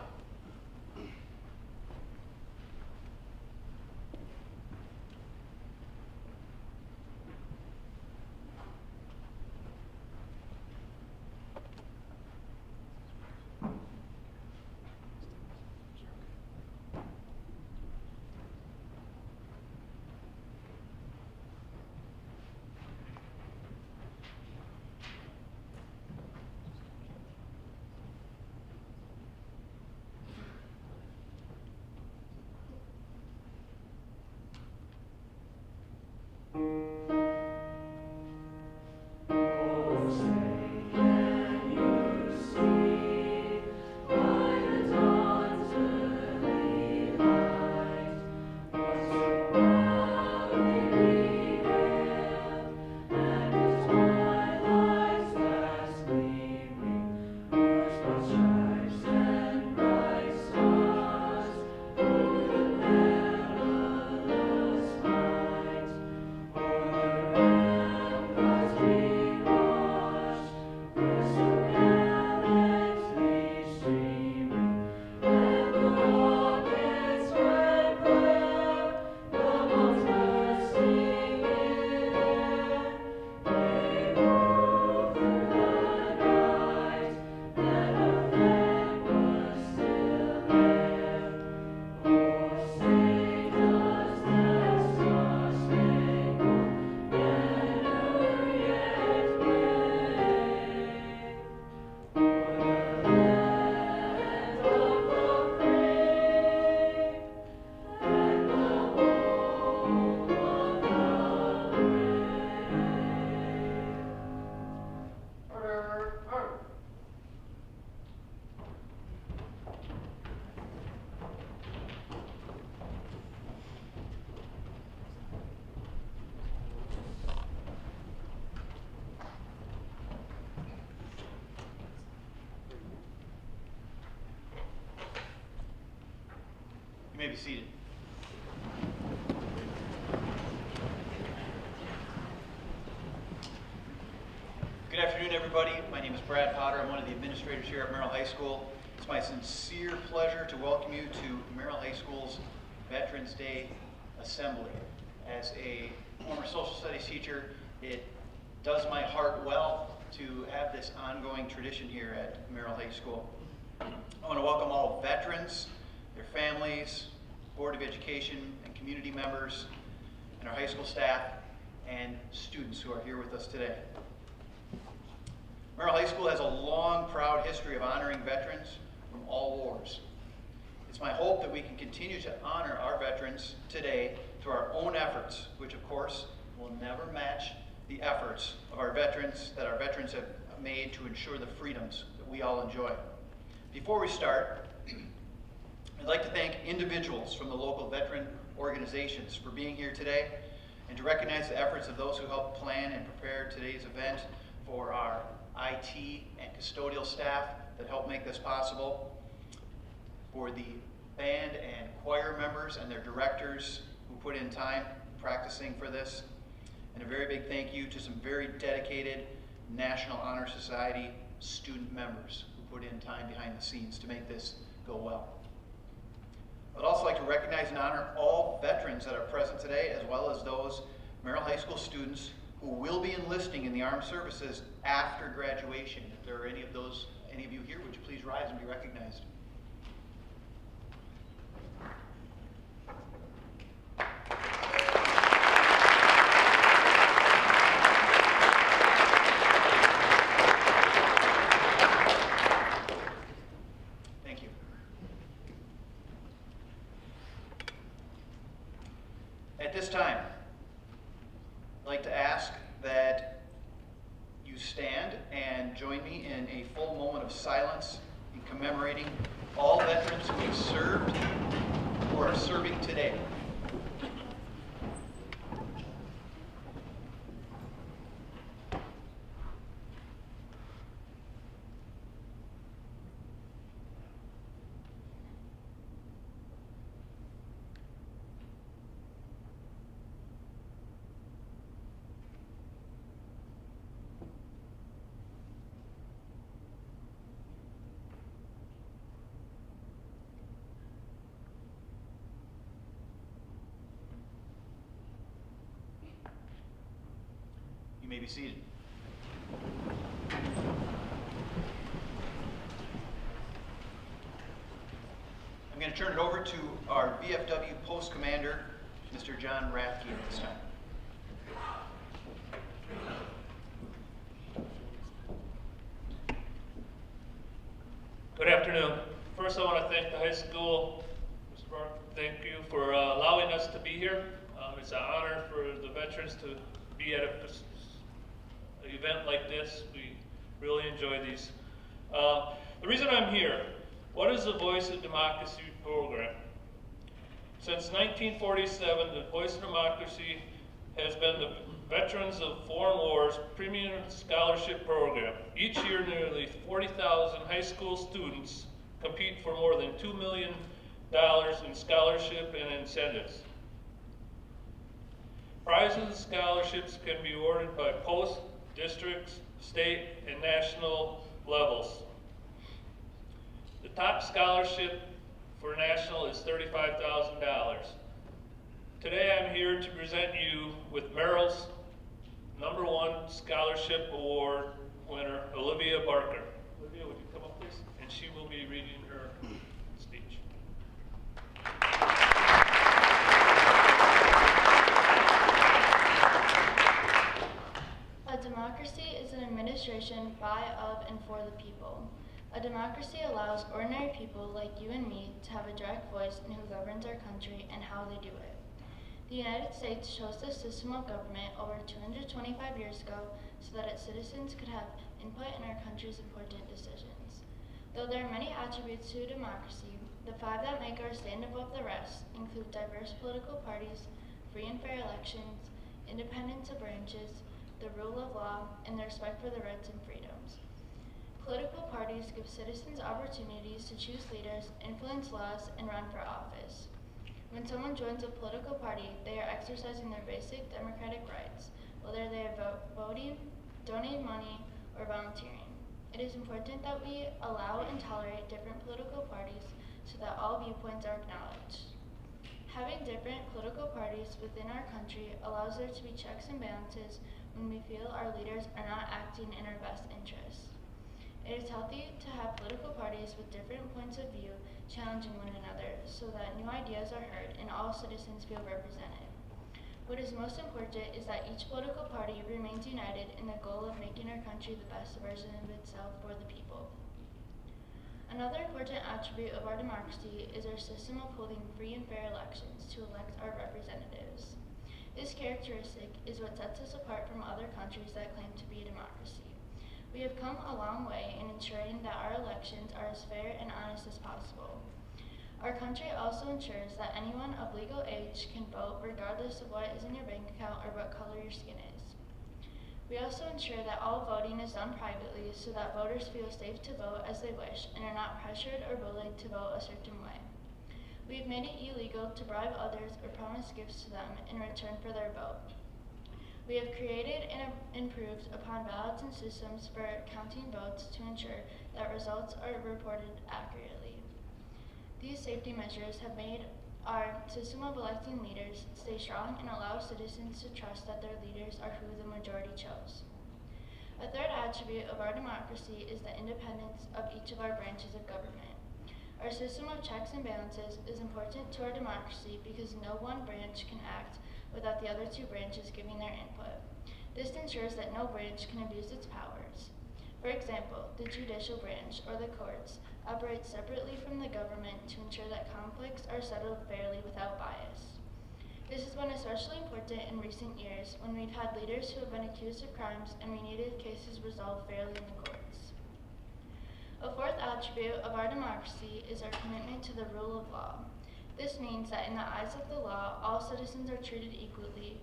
You may be seated. Good afternoon, everybody. My name is Brad Potter. I'm one of the administrators here at Merrill High School. It's my sincere pleasure to welcome you to Merrill High School's Veterans Day Assembly. As a former social studies teacher, it does my heart well to have this ongoing tradition here at Merrill High School. I want to welcome all veterans, their families, Board of Education and community members, and our high school staff and students who are here with us today. Merrill High School has a long, proud history of honoring veterans from all wars. It's my hope that we can continue to honor our veterans today through our own efforts, which of course will never match the efforts of our veterans have made to ensure the freedoms that we all enjoy. Before we start, I'd like to thank individuals from the local veteran organizations for being here today and to recognize the efforts of those who helped plan and prepare today's event, for our IT and custodial staff that helped make this possible, for the band and choir members and their directors who put in time practicing for this, and a very big thank you to some very dedicated National Honor Society student members who put in time behind the scenes to make this go well. I'd also like to recognize and honor all veterans that are present today, as well as those Merrill High School students who will be enlisting in the armed services after graduation. If there are any of you here, would you please rise and be recognized? At this time, I'd like to ask that you stand and and join me in a full moment of silence in commemorating all veterans who have served or are serving today. You may be seated. I'm going to turn it over to our VFW Post Commander, Mr. John Rathke at this time. Good afternoon. First, I want to thank the high school. Mr. Barr, thank you for allowing us to be here. It's an honor for the veterans to be at an event like this. We really enjoy these. The reason I'm here, what is the Voice of Democracy program? Since 1947, the Voice of Democracy has been the Veterans of Foreign Wars Premium Scholarship Program. Each year, nearly 40,000 high school students compete for more than $2 million in scholarship and incentives. Prizes and scholarships can be awarded by post, districts, state, and national levels. The top scholarship for national is $35,000. Today I'm here to present you with Merrill's #1 scholarship award winner, Olivia Barker. Olivia, would you come up please? And she will be reading her speech. A democracy is an administration by, of, and for the people. A democracy allows ordinary people like you and me to have a direct voice in who governs our country and how they do it. The United States chose this system of government over 225 years ago so that its citizens could have input in our country's important decisions. Though there are many attributes to a democracy, the 5 that make ours stand above the rest include diverse political parties, free and fair elections, independence of branches, the rule of law, and the respect for the rights and freedoms. Political parties give citizens opportunities to choose leaders, influence laws, and run for office. When someone joins a political party, they are exercising their basic democratic rights, whether they are voting, donating money, or volunteering. It is important that we allow and tolerate different political parties so that all viewpoints are acknowledged. Having different political parties within our country allows there to be checks and balances when we feel our leaders are not acting in our best interests. It is healthy to have political parties with different points of view challenging one another so that new ideas are heard and all citizens feel represented. What is most important is that each political party remains united in the goal of making our country the best version of itself for the people. Another important attribute of our democracy is our system of holding free and fair elections to elect our representatives. This characteristic is what sets us apart from other countries that claim to be a democracy. We have come a long way in ensuring that our elections are as fair and honest as possible. Our country also ensures that anyone of legal age can vote regardless of what is in your bank account or what color your skin is. We also ensure that all voting is done privately so that voters feel safe to vote as they wish and are not pressured or bullied to vote a certain way. We have made it illegal to bribe others or promise gifts to them in return for their vote. We have created and improved upon ballots and systems for counting votes to ensure that results are reported accurately. These safety measures have made our system of electing leaders stay strong and allow citizens to trust that their leaders are who the majority chose. A third attribute of our democracy is the independence of each of our branches of government. Our system of checks and balances is important to our democracy because no one branch can act without the other 2 branches giving their input. This ensures that no branch can abuse its powers. For example, the judicial branch, or the courts, operate separately from the government to ensure that conflicts are settled fairly without bias. This has been especially important in recent years when we've had leaders who have been accused of crimes and we needed cases resolved fairly in the court. attribute of our democracy is our commitment to the rule of law. This means that in the eyes of the law, all citizens are treated equally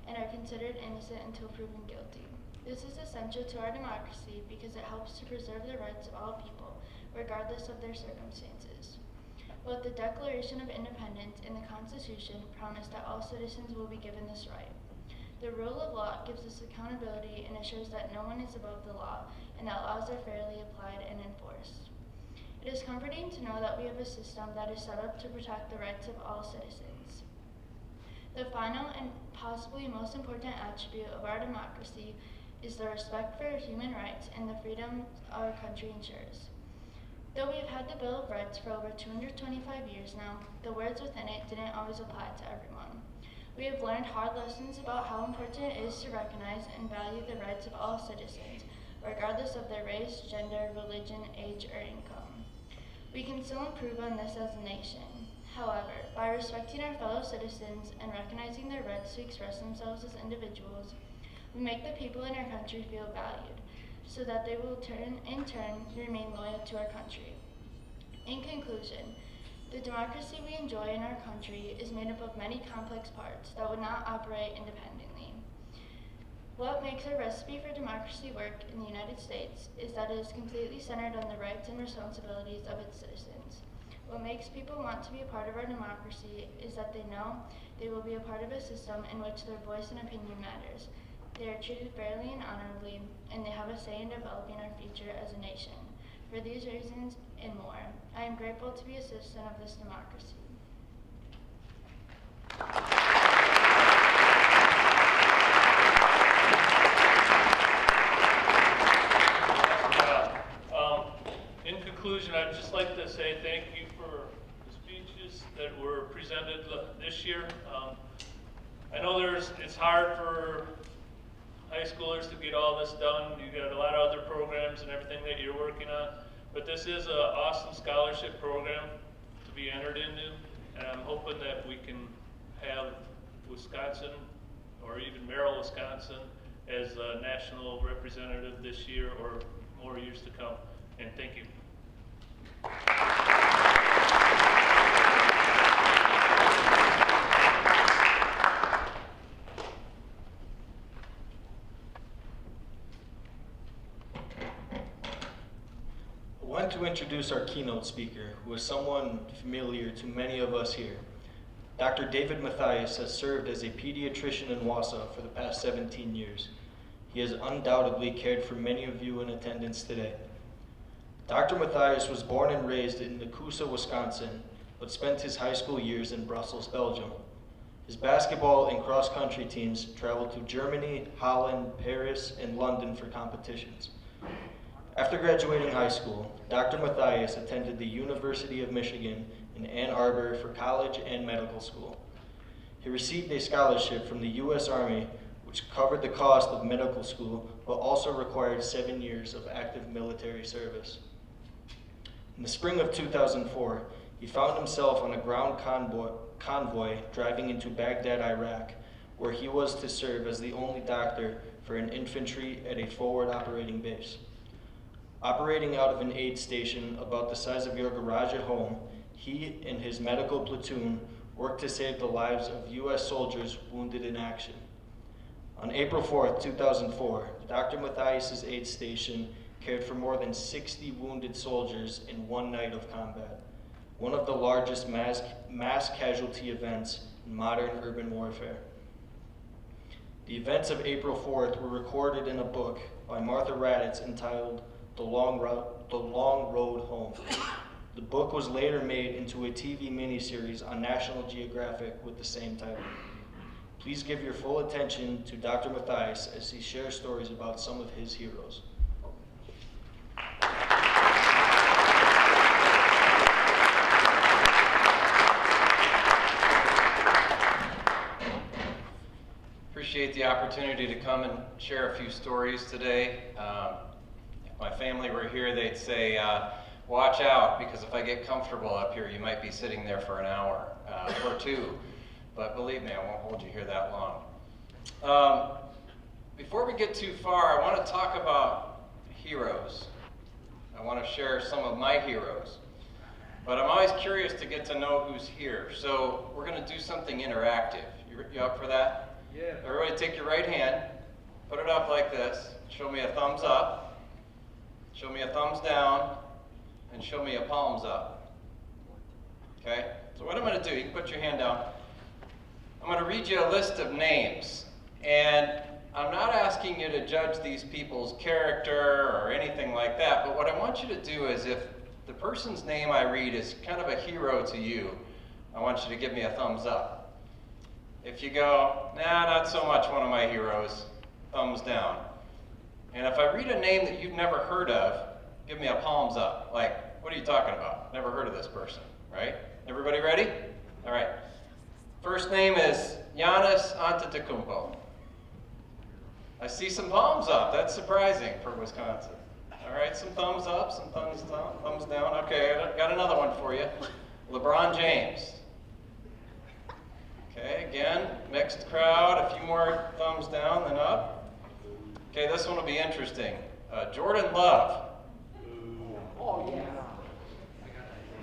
and are considered innocent until proven guilty. This is essential to our democracy because it helps to preserve the rights of all people, regardless of their circumstances. Both the Declaration of Independence and the Constitution promise that all citizens will be given this right. The rule of law gives us accountability and assures that no one is above the law and that laws are fairly applied and enforced. It is comforting to know that we have a system that is set up to protect the rights of all citizens. The final and possibly most important attribute of our democracy is the respect for human rights and the freedom our country ensures. Though we've had the Bill of Rights for over 225 years now, the words within it didn't always apply to everyone. We have learned hard lessons about how important it is to recognize and value the rights of all citizens, regardless of their race, gender, religion, age, or income. We can still improve on this as a nation. However, by respecting our fellow citizens and recognizing their rights to express themselves as individuals, we make the people in our country feel valued, so that they will in turn remain loyal to our country. In conclusion, the democracy we enjoy in our country is made up of many complex parts that would not operate independently. What makes our recipe for democracy work in the United States is that it is completely centered on the rights and responsibilities of its citizens. What makes people want to be a part of our democracy is that they know they will be a part of a system in which their voice and opinion matters. They are treated fairly and honorably, and they have a say in developing our future as a nation. For these reasons and more, I am grateful to be a citizen of this democracy. In conclusion, I'd just like to say thank you for the speeches that were presented this year. I know it's hard for high schoolers to get all this done. You got a lot of other programs and everything that you're working on, but this is an awesome scholarship program to be entered into, and I'm hoping that we can have Wisconsin or even Merrill, Wisconsin as a national representative this year or more years to come. And thank you. I want to introduce our keynote speaker, who is someone familiar to many of us here. Dr. David Mathias has served as a pediatrician in Wausau for the past 17 years. He has undoubtedly cared for many of you in attendance today. Dr. Mathias was born and raised in Nakusa, Wisconsin, but spent his high school years in Brussels, Belgium. His basketball and cross-country teams traveled to Germany, Holland, Paris, and London for competitions. After graduating high school, Dr. Mathias attended the University of Michigan in Ann Arbor for college and medical school. He received a scholarship from the U.S. Army, which covered the cost of medical school, but also required 7 years of active military service. In the spring of 2004, he found himself on a ground convoy driving into Baghdad, Iraq, where he was to serve as the only doctor for an infantry at a forward operating base. Operating out of an aid station about the size of your garage at home, he and his medical platoon worked to save the lives of U.S. soldiers wounded in action. On April 4th, 2004, Dr. Mathias' aid station cared for more than 60 wounded soldiers in one night of combat, one of the largest mass casualty events in modern urban warfare. The events of April 4th were recorded in a book by Martha Raddatz entitled The Long Road Home. The book was later made into a TV miniseries on National Geographic with the same title. Please give your full attention to Dr. Mathias as he shares stories about some of his heroes. Appreciate the opportunity to come and share a few stories today. If my family were here, they'd say, watch out, because if I get comfortable up here, you might be sitting there for an hour or two. But believe me, I won't hold you here that long. Before we get too far, I want to talk about heroes. I want to share some of my heroes. But I'm always curious to get to know who's here. So we're going to do something interactive. You up for that? Yeah. Everybody take your right hand, put it up like this, show me a thumbs up, show me a thumbs down, and show me a palms up. Okay? So what I'm going to do, you can put your hand down. I'm going to read you a list of names. And I'm not asking you to judge these people's character or anything like that, but what I want you to do is if the person's name I read is kind of a hero to you, I want you to give me a thumbs up. If you go, nah, not so much one of my heroes, thumbs down. And if I read a name that you've never heard of, give me a palms up. Like, what are you talking about? Never heard of this person, right? Everybody ready? All right. First name is Giannis Antetokounmpo. I see some palms up. That's surprising for Wisconsin. All right, some thumbs up, some thumbs down. Okay, I got another one for you. LeBron James. Okay, again, mixed crowd. A few more thumbs down than up. Okay, this one will be interesting. Jordan Love. Oh, yeah.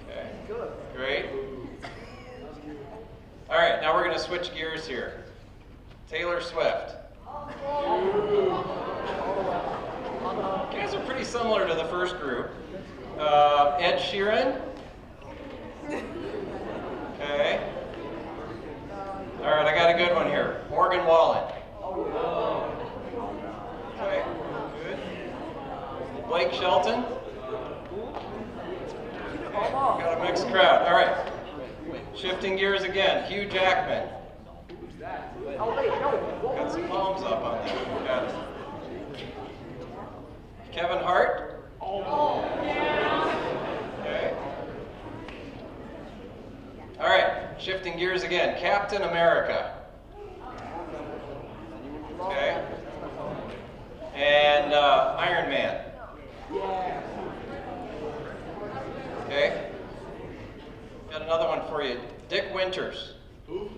Okay, Good. great. All right, now we're going to switch gears here. Taylor Swift. You guys are pretty similar to the first group. Ed Sheeran. Okay. All right, I got a good one here. Morgan Wallen. Okay, good. Blake Shelton. Got a mixed crowd. All right. Shifting gears again. Hugh Jackman. Got some palms up on that. Got it. Kevin Hart. Okay. All right. Shifting gears again. Captain America. Okay. And Iron Man. Okay. Got another one for you. Dick Winters. Oh,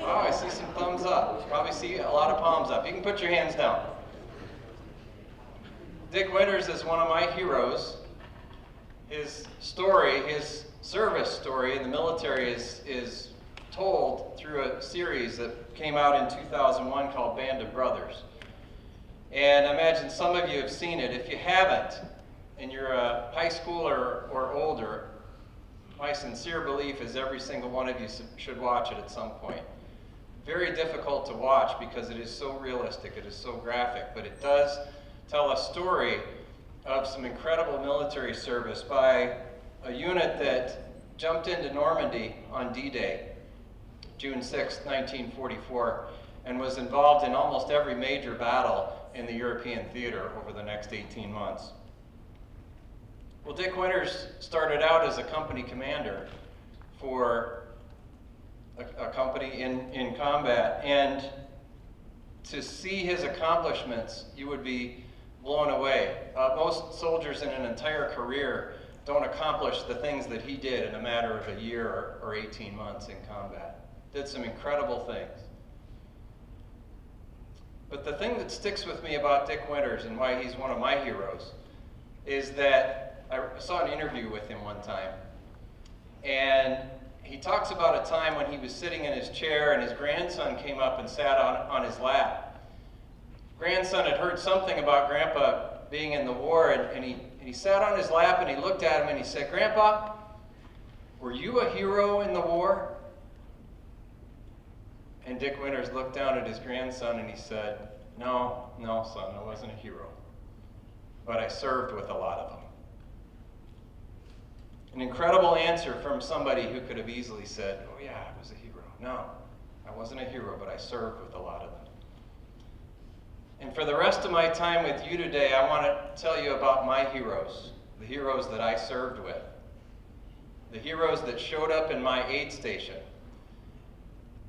I see some thumbs up. Probably see a lot of palms up. You can put your hands down. Dick Winters is one of my heroes. His story, his service story in the military is told through a series that came out in 2001 called Band of Brothers. And I imagine some of you have seen it. If you haven't, and you're a high schooler or older, my sincere belief is every single one of you should watch it at some point. Very difficult to watch because it is so realistic, it is so graphic, but it does tell a story of some incredible military service by a unit that jumped into Normandy on D-Day, June 6, 1944, and was involved in almost every major battle in the European theater over the next 18 months. Well, Dick Winters started out as a company commander for a company in combat, and to see his accomplishments, you would be blown away. Most soldiers in an entire career don't accomplish the things that he did in a matter of a year or 18 months in combat. Did some incredible things. But the thing that sticks with me about Dick Winters and why he's one of my heroes is that I saw an interview with him one time, and he talks about a time when he was sitting in his chair and his grandson came up and sat on his lap. Grandson had heard something about Grandpa being in the war, and he sat on his lap and he looked at him and he said, "Grandpa, were you a hero in the war?" And Dick Winters looked down at his grandson and he said, No, son, I wasn't a hero, but I served with a lot of them." An incredible answer from somebody who could have easily said, "Oh yeah, I was a hero." No, I wasn't a hero, but I served with a lot of them. And for the rest of my time with you today, I want to tell you about my heroes, the heroes that I served with, the heroes that showed up in my aid station.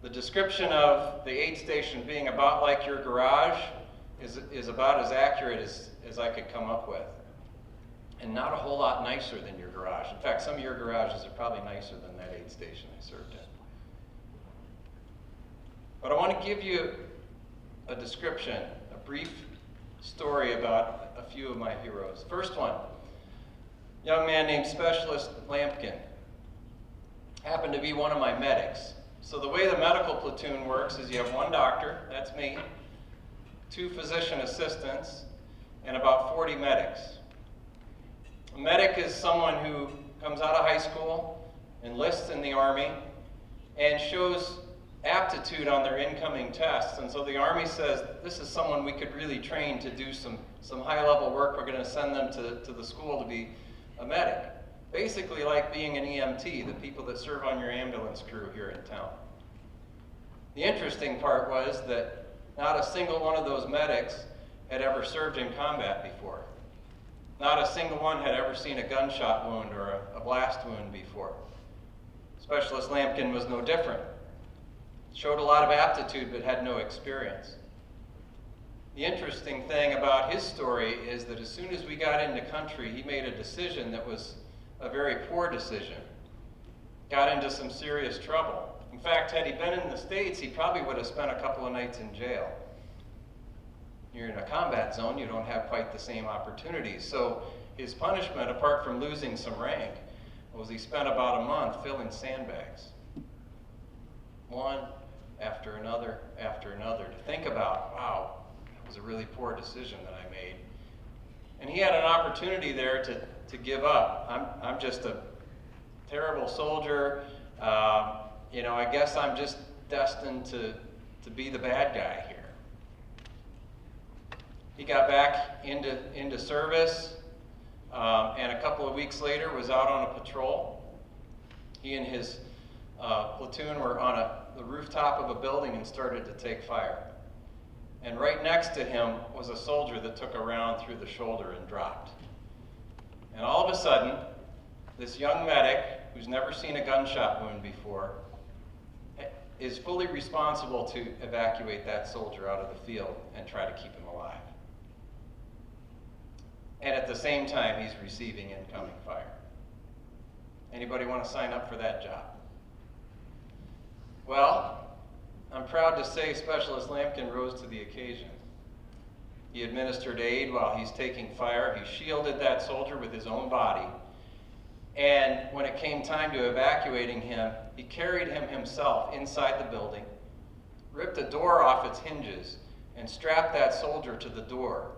The description of the aid station being about like your garage is about as accurate as I could come up with. And not a whole lot nicer than your garage. In fact, some of your garages are probably nicer than that aid station I served in. But I want to give you a description, a brief story about a few of my heroes. First one, young man named Specialist Lampkin. Happened to be one of my medics. So the way the medical platoon works is you have one doctor, that's me, 2 physician assistants, and about 40 medics. A medic is someone who comes out of high school, enlists in the Army, and shows aptitude on their incoming tests. And so the Army says, this is someone we could really train to do some high-level work. We're going to send them to the school to be a medic. Basically like being an EMT, the people that serve on your ambulance crew here in town. The interesting part was that not a single one of those medics had ever served in combat before. Not a single one had ever seen a gunshot wound or a blast wound before. Specialist Lampkin was no different. Showed a lot of aptitude but had no experience. The interesting thing about his story is that as soon as we got into country, he made a decision that was a very poor decision. Got into some serious trouble. In fact, had he been in the States, he probably would have spent a couple of nights in jail. You're in a combat zone, you don't have quite the same opportunities. So his punishment, apart from losing some rank, was he spent about a month filling sandbags. One after another after another. To think about, wow, that was a really poor decision that I made. And he had an opportunity there to give up. I'm just a terrible soldier. You know, I guess I'm just destined to be the bad guy here. He got back into service, and a couple of weeks later was out on a patrol. He and his platoon were on the rooftop of a building and started to take fire. And right next to him was a soldier that took a round through the shoulder and dropped. And all of a sudden, this young medic, who's never seen a gunshot wound before, is fully responsible to evacuate that soldier out of the field and try to keep him alive. And at the same time, he's receiving incoming fire. Anybody want to sign up for that job? Well, I'm proud to say Specialist Lampkin rose to the occasion. He administered aid while he's taking fire. He shielded that soldier with his own body. And when it came time to evacuating him, he carried him himself inside the building, ripped the door off its hinges, and strapped that soldier to the door,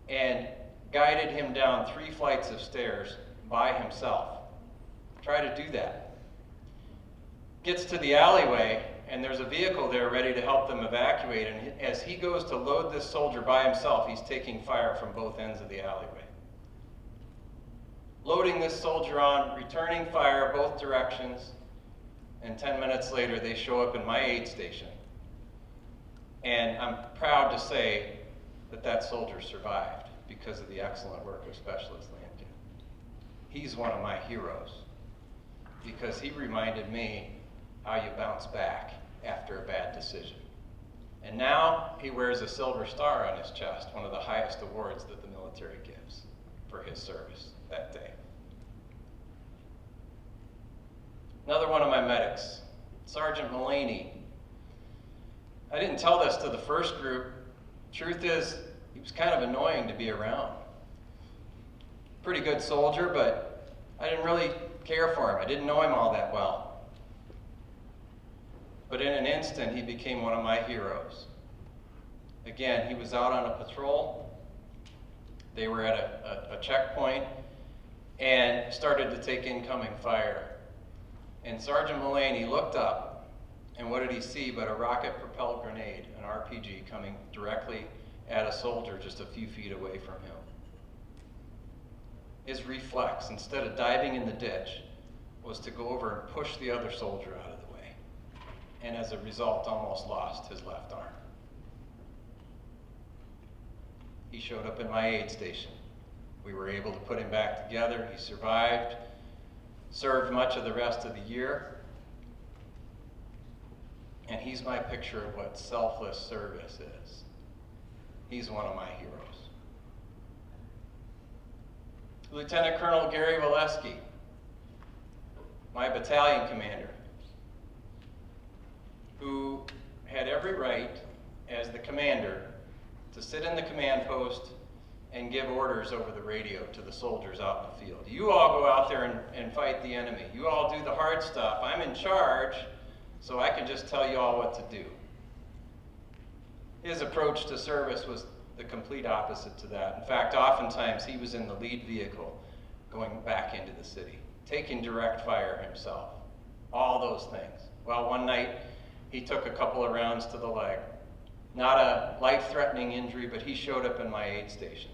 and guided him down 3 flights of stairs by himself. Try to do that. Gets to the alleyway, and there's a vehicle there ready to help them evacuate, and as he goes to load this soldier by himself, he's taking fire from both ends of the alleyway. Loading this soldier on, returning fire both directions, and 10 minutes later they show up in my aid station. And I'm proud to say that that soldier survived because of the excellent work of Specialist Lampkin. He's one of my heroes because he reminded me how you bounce back after a bad decision. And now he wears a silver star on his chest, one of the highest awards that the military gives for his service that day. Another one of my medics, Sergeant Mullaney. I didn't tell this to the first group. Truth is, he was kind of annoying to be around. Pretty good soldier, but I didn't really care for him. I didn't know him all that well. But in an instant, he became one of my heroes. Again, he was out on a patrol. They were at a checkpoint and started to take incoming fire. And Sergeant Mullaney looked up, and what did he see but a rocket-propelled grenade, an RPG, coming directly at a soldier just a few feet away from him. His reflex, instead of diving in the ditch, was to go over and push the other soldier out of the way, and as a result almost lost his left arm. He showed up in my aid station. We were able to put him back together. He survived, served much of the rest of the year, and he's my picture of what selfless service is. He's one of my heroes. Lieutenant Colonel Gary Valesky, my battalion commander, who had every right as the commander to sit in the command post and give orders over the radio to the soldiers out in the field. You all go out there and fight the enemy. You all do the hard stuff. I'm in charge, so I can just tell you all what to do. His approach to service was the complete opposite to that. In fact, oftentimes he was in the lead vehicle going back into the city, taking direct fire himself, all those things. Well, one night he took a couple of rounds to the leg. Not a life-threatening injury, but he showed up in my aid station.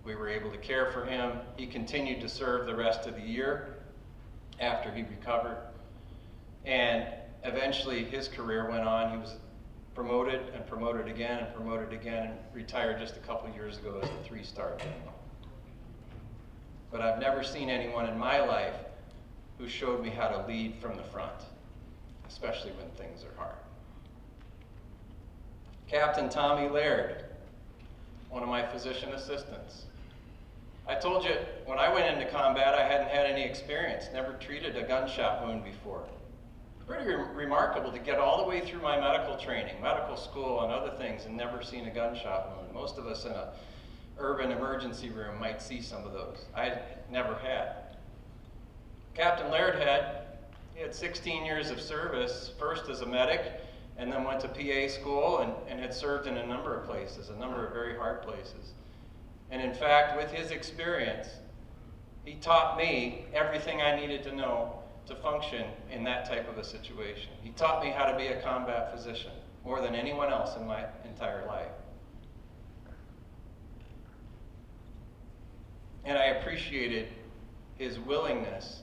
We were able to care for him. He continued to serve the rest of the year after he recovered. And eventually his career went on. He was promoted and promoted again and retired just a couple years ago as a 3-star general. But I've never seen anyone in my life who showed me how to lead from the front, especially when things are hard. Captain Tommy Laird, one of my physician assistants. I told you, when I went into combat, I hadn't had any experience, never treated a gunshot wound before. Pretty remarkable to get all the way through my medical training, medical school and other things, and never seen a gunshot wound. Most of us in an urban emergency room might see some of those. I never had. Captain Laird he had 16 years of service, first as a medic, and then went to PA school and had served in a number of places, a number of very hard places. And in fact, with his experience, he taught me everything I needed to know to function in that type of a situation. He taught me how to be a combat physician more than anyone else in my entire life. And I appreciated his willingness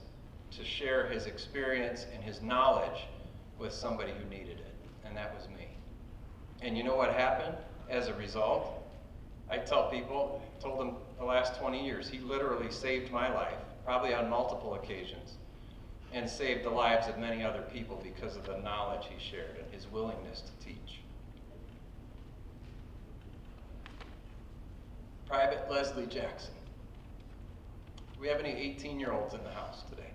to share his experience and his knowledge with somebody who needed it, and that was me. And you know what happened as a result? I tell people, told them the last 20 years, he literally saved my life, probably on multiple occasions, and saved the lives of many other people because of the knowledge he shared and his willingness to teach. Private Leslie Jackson. Do we have any 18-year-olds in the house today?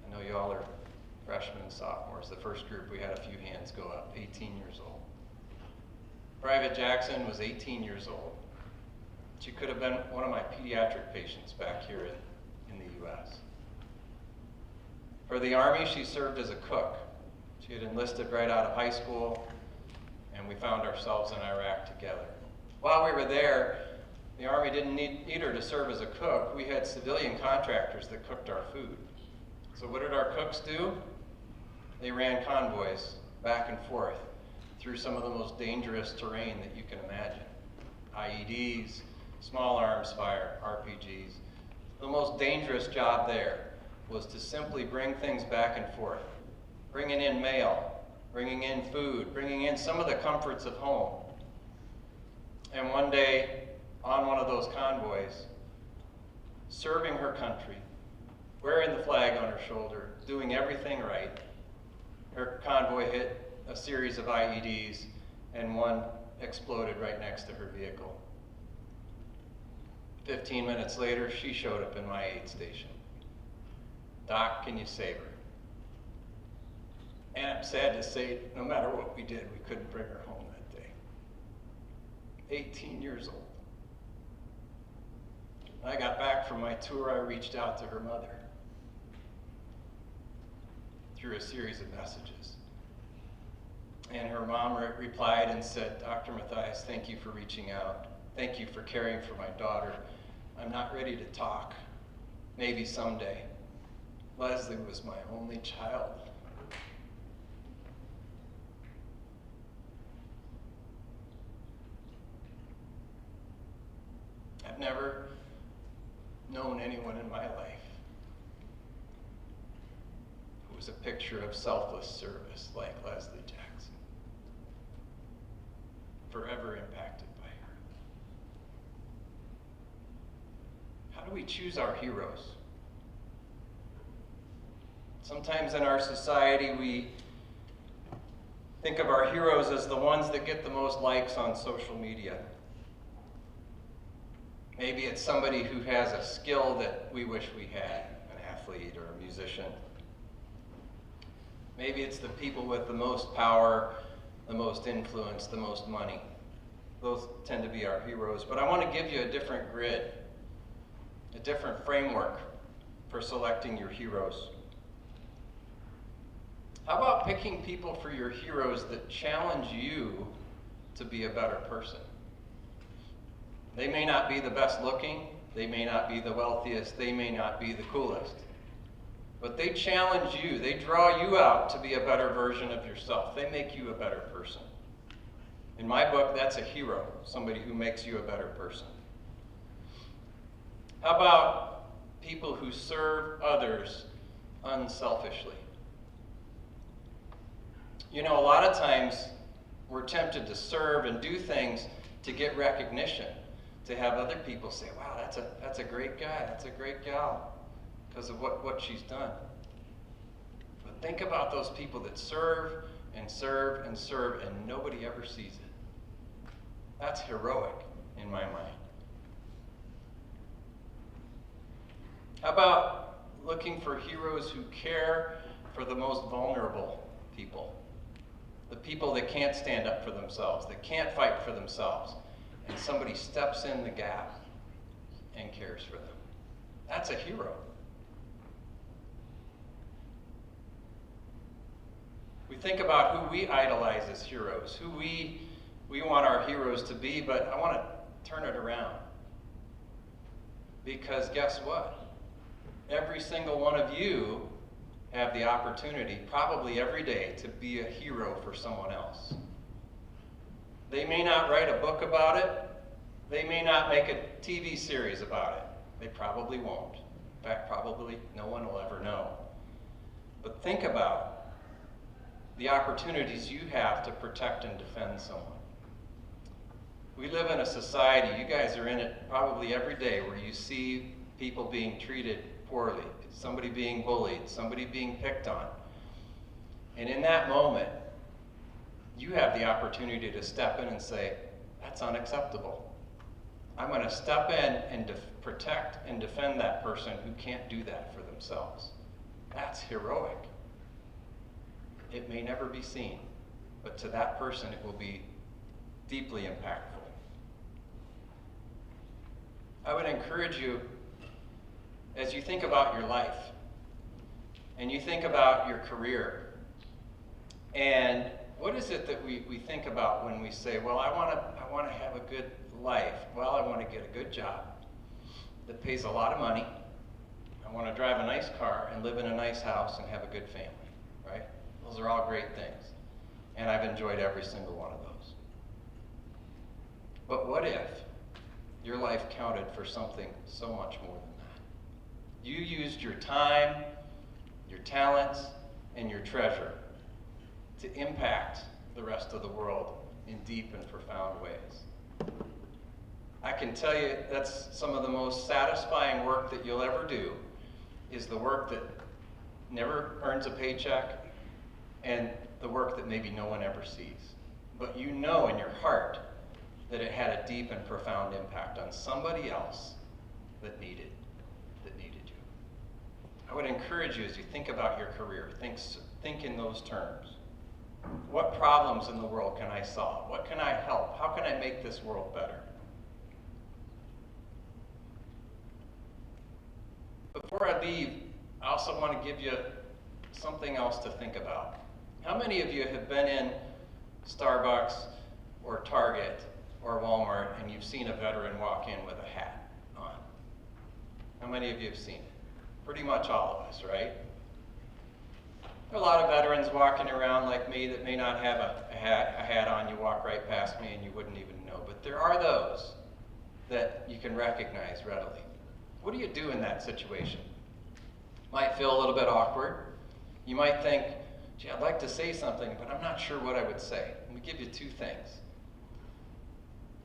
I know you all are freshmen and sophomores. The first group, we had a few hands go up, 18 years old. Private Jackson was 18 years old. She could have been one of my pediatric patients back here in the U.S. For the Army, she served as a cook. She had enlisted right out of high school, and we found ourselves in Iraq together. While we were there, the Army didn't need her to serve as a cook. We had civilian contractors that cooked our food. So what did our cooks do? They ran convoys back and forth through some of the most dangerous terrain that you can imagine. IEDs, small arms fire, RPGs. The most dangerous job there was to simply bring things back and forth, bringing in mail, bringing in food, bringing in some of the comforts of home. And one day, on one of those convoys, serving her country, wearing the flag on her shoulder, doing everything right, her convoy hit a series of IEDs, and one exploded right next to her vehicle. 15 minutes later, she showed up in my aid station. Doc, can you save her? And I'm sad to say, no matter what we did, we couldn't bring her home that day. 18 years old. When I got back from my tour, I reached out to her mother through a series of messages. And her mom replied and said, Dr. Mathias, thank you for reaching out. Thank you for caring for my daughter. I'm not ready to talk. Maybe someday. Leslie was my only child. I've never known anyone in my life who was a picture of selfless service like Leslie Jackson. Forever impacted by her. How do we choose our heroes? Sometimes in our society we think of our heroes as the ones that get the most likes on social media. Maybe it's somebody who has a skill that we wish we had, an athlete or a musician. Maybe it's the people with the most power, the most influence, the most money. Those tend to be our heroes. But I want to give you a different grid, a different framework for selecting your heroes. How about picking people for your heroes that challenge you to be a better person? They may not be the best looking, they may not be the wealthiest, they may not be the coolest, but they challenge you, they draw you out to be a better version of yourself. They make you a better person. In my book, that's a hero, somebody who makes you a better person. How about people who serve others unselfishly? You know, a lot of times we're tempted to serve and do things to get recognition, to have other people say, wow, that's a great guy, that's a great gal, because of what she's done. But think about those people that serve and serve and serve and nobody ever sees it. That's heroic in my mind. How about looking for heroes who care for the most vulnerable people? The people that can't stand up for themselves, that can't fight for themselves, and somebody steps in the gap and cares for them. That's a hero. We think about who we idolize as heroes, who we want our heroes to be, but I want to turn it around. Because guess what? Every single one of you have the opportunity, probably every day, to be a hero for someone else. They may not write a book about it. They may not make a TV series about it. They probably won't. In fact, probably no one will ever know. But think about the opportunities you have to protect and defend someone. We live in a society, you guys are in it probably every day, where you see people being treated poorly, somebody being bullied, somebody being picked on. And in that moment, you have the opportunity to step in and say, that's unacceptable. I'm going to step in and protect and defend that person who can't do that for themselves. That's heroic. It may never be seen, but to that person it will be deeply impactful. I would encourage you, as you think about your life, and you think about your career, and what is it that we think about when we say, well, I want to have a good life. Well, I want to get a good job that pays a lot of money. I want to drive a nice car and live in a nice house and have a good family, right? Those are all great things. And I've enjoyed every single one of those. But what if your life counted for something so much more than that? You used your time, your talents, and your treasure to impact the rest of the world in deep and profound ways. I can tell you that's some of the most satisfying work that you'll ever do, is the work that never earns a paycheck and the work that maybe no one ever sees. But you know in your heart that it had a deep and profound impact on somebody else that needed you. I would encourage you, as you think about your career, think in those terms. What problems in the world can I solve? What can I help? How can I make this world better? Before I leave, I also want to give you something else to think about. How many of you have been in Starbucks or Target or Walmart and you've seen a veteran walk in with a hat on? How many of you have seen it? Pretty much all of us, right? There are a lot of veterans walking around like me that may not have a hat on. You walk right past me and you wouldn't even know. But there are those that you can recognize readily. What do you do in that situation? Might feel a little bit awkward. You might think, gee, I'd like to say something, but I'm not sure what I would say. Let me give you two things.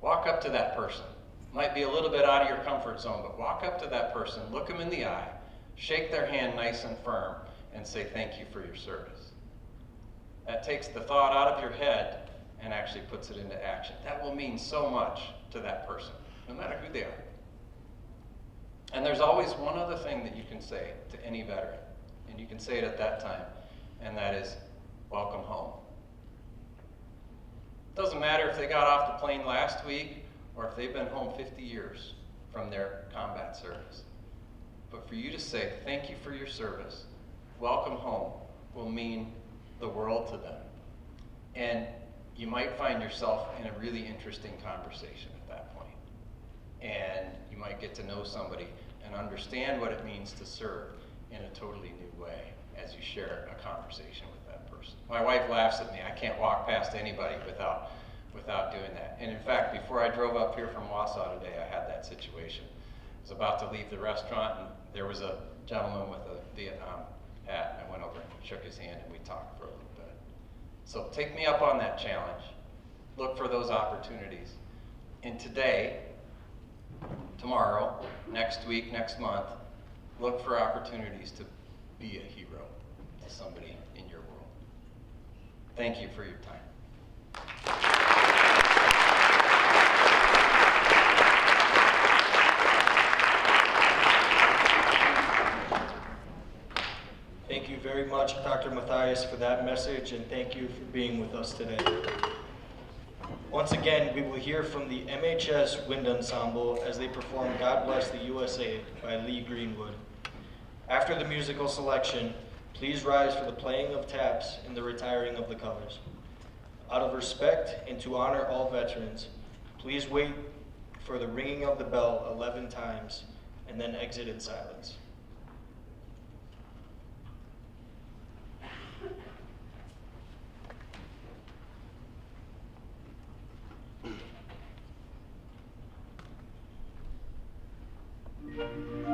Walk up to that person. Might be a little bit out of your comfort zone, but walk up to that person, look them in the eye, shake their hand nice and firm, and say thank you for your service. That takes the thought out of your head and actually puts it into action. That will mean so much to that person, no matter who they are. And there's always one other thing that you can say to any veteran, and you can say it at that time, and that is, welcome home. Doesn't matter if they got off the plane last week or if they've been home 50 years from their combat service. But for you to say, thank you for your service, welcome home, will mean the world to them. And you might find yourself in a really interesting conversation at that point. And you might get to know somebody and understand what it means to serve in a totally new way as you share a conversation with that person. My wife laughs at me. I can't walk past anybody without doing that. And in fact, before I drove up here from Wausau today, I had that situation. I was about to leave the restaurant, and there was a gentleman with a Vietnam hat, and I went over and shook his hand, and we talked for a little bit. So take me up on that challenge. Look for those opportunities. And today, tomorrow, next week, next month, look for opportunities to be a hero to somebody in your world. Thank you for your time. Thank you very much, Dr. Matthias, for that message, and thank you for being with us today. Once again, we will hear from the MHS Wind Ensemble as they perform God Bless the USA by Lee Greenwood. After the musical selection, please rise for the playing of taps and the retiring of the colors. Out of respect and to honor all veterans, please wait for the ringing of the bell 11 times and then exit in silence. Thank you.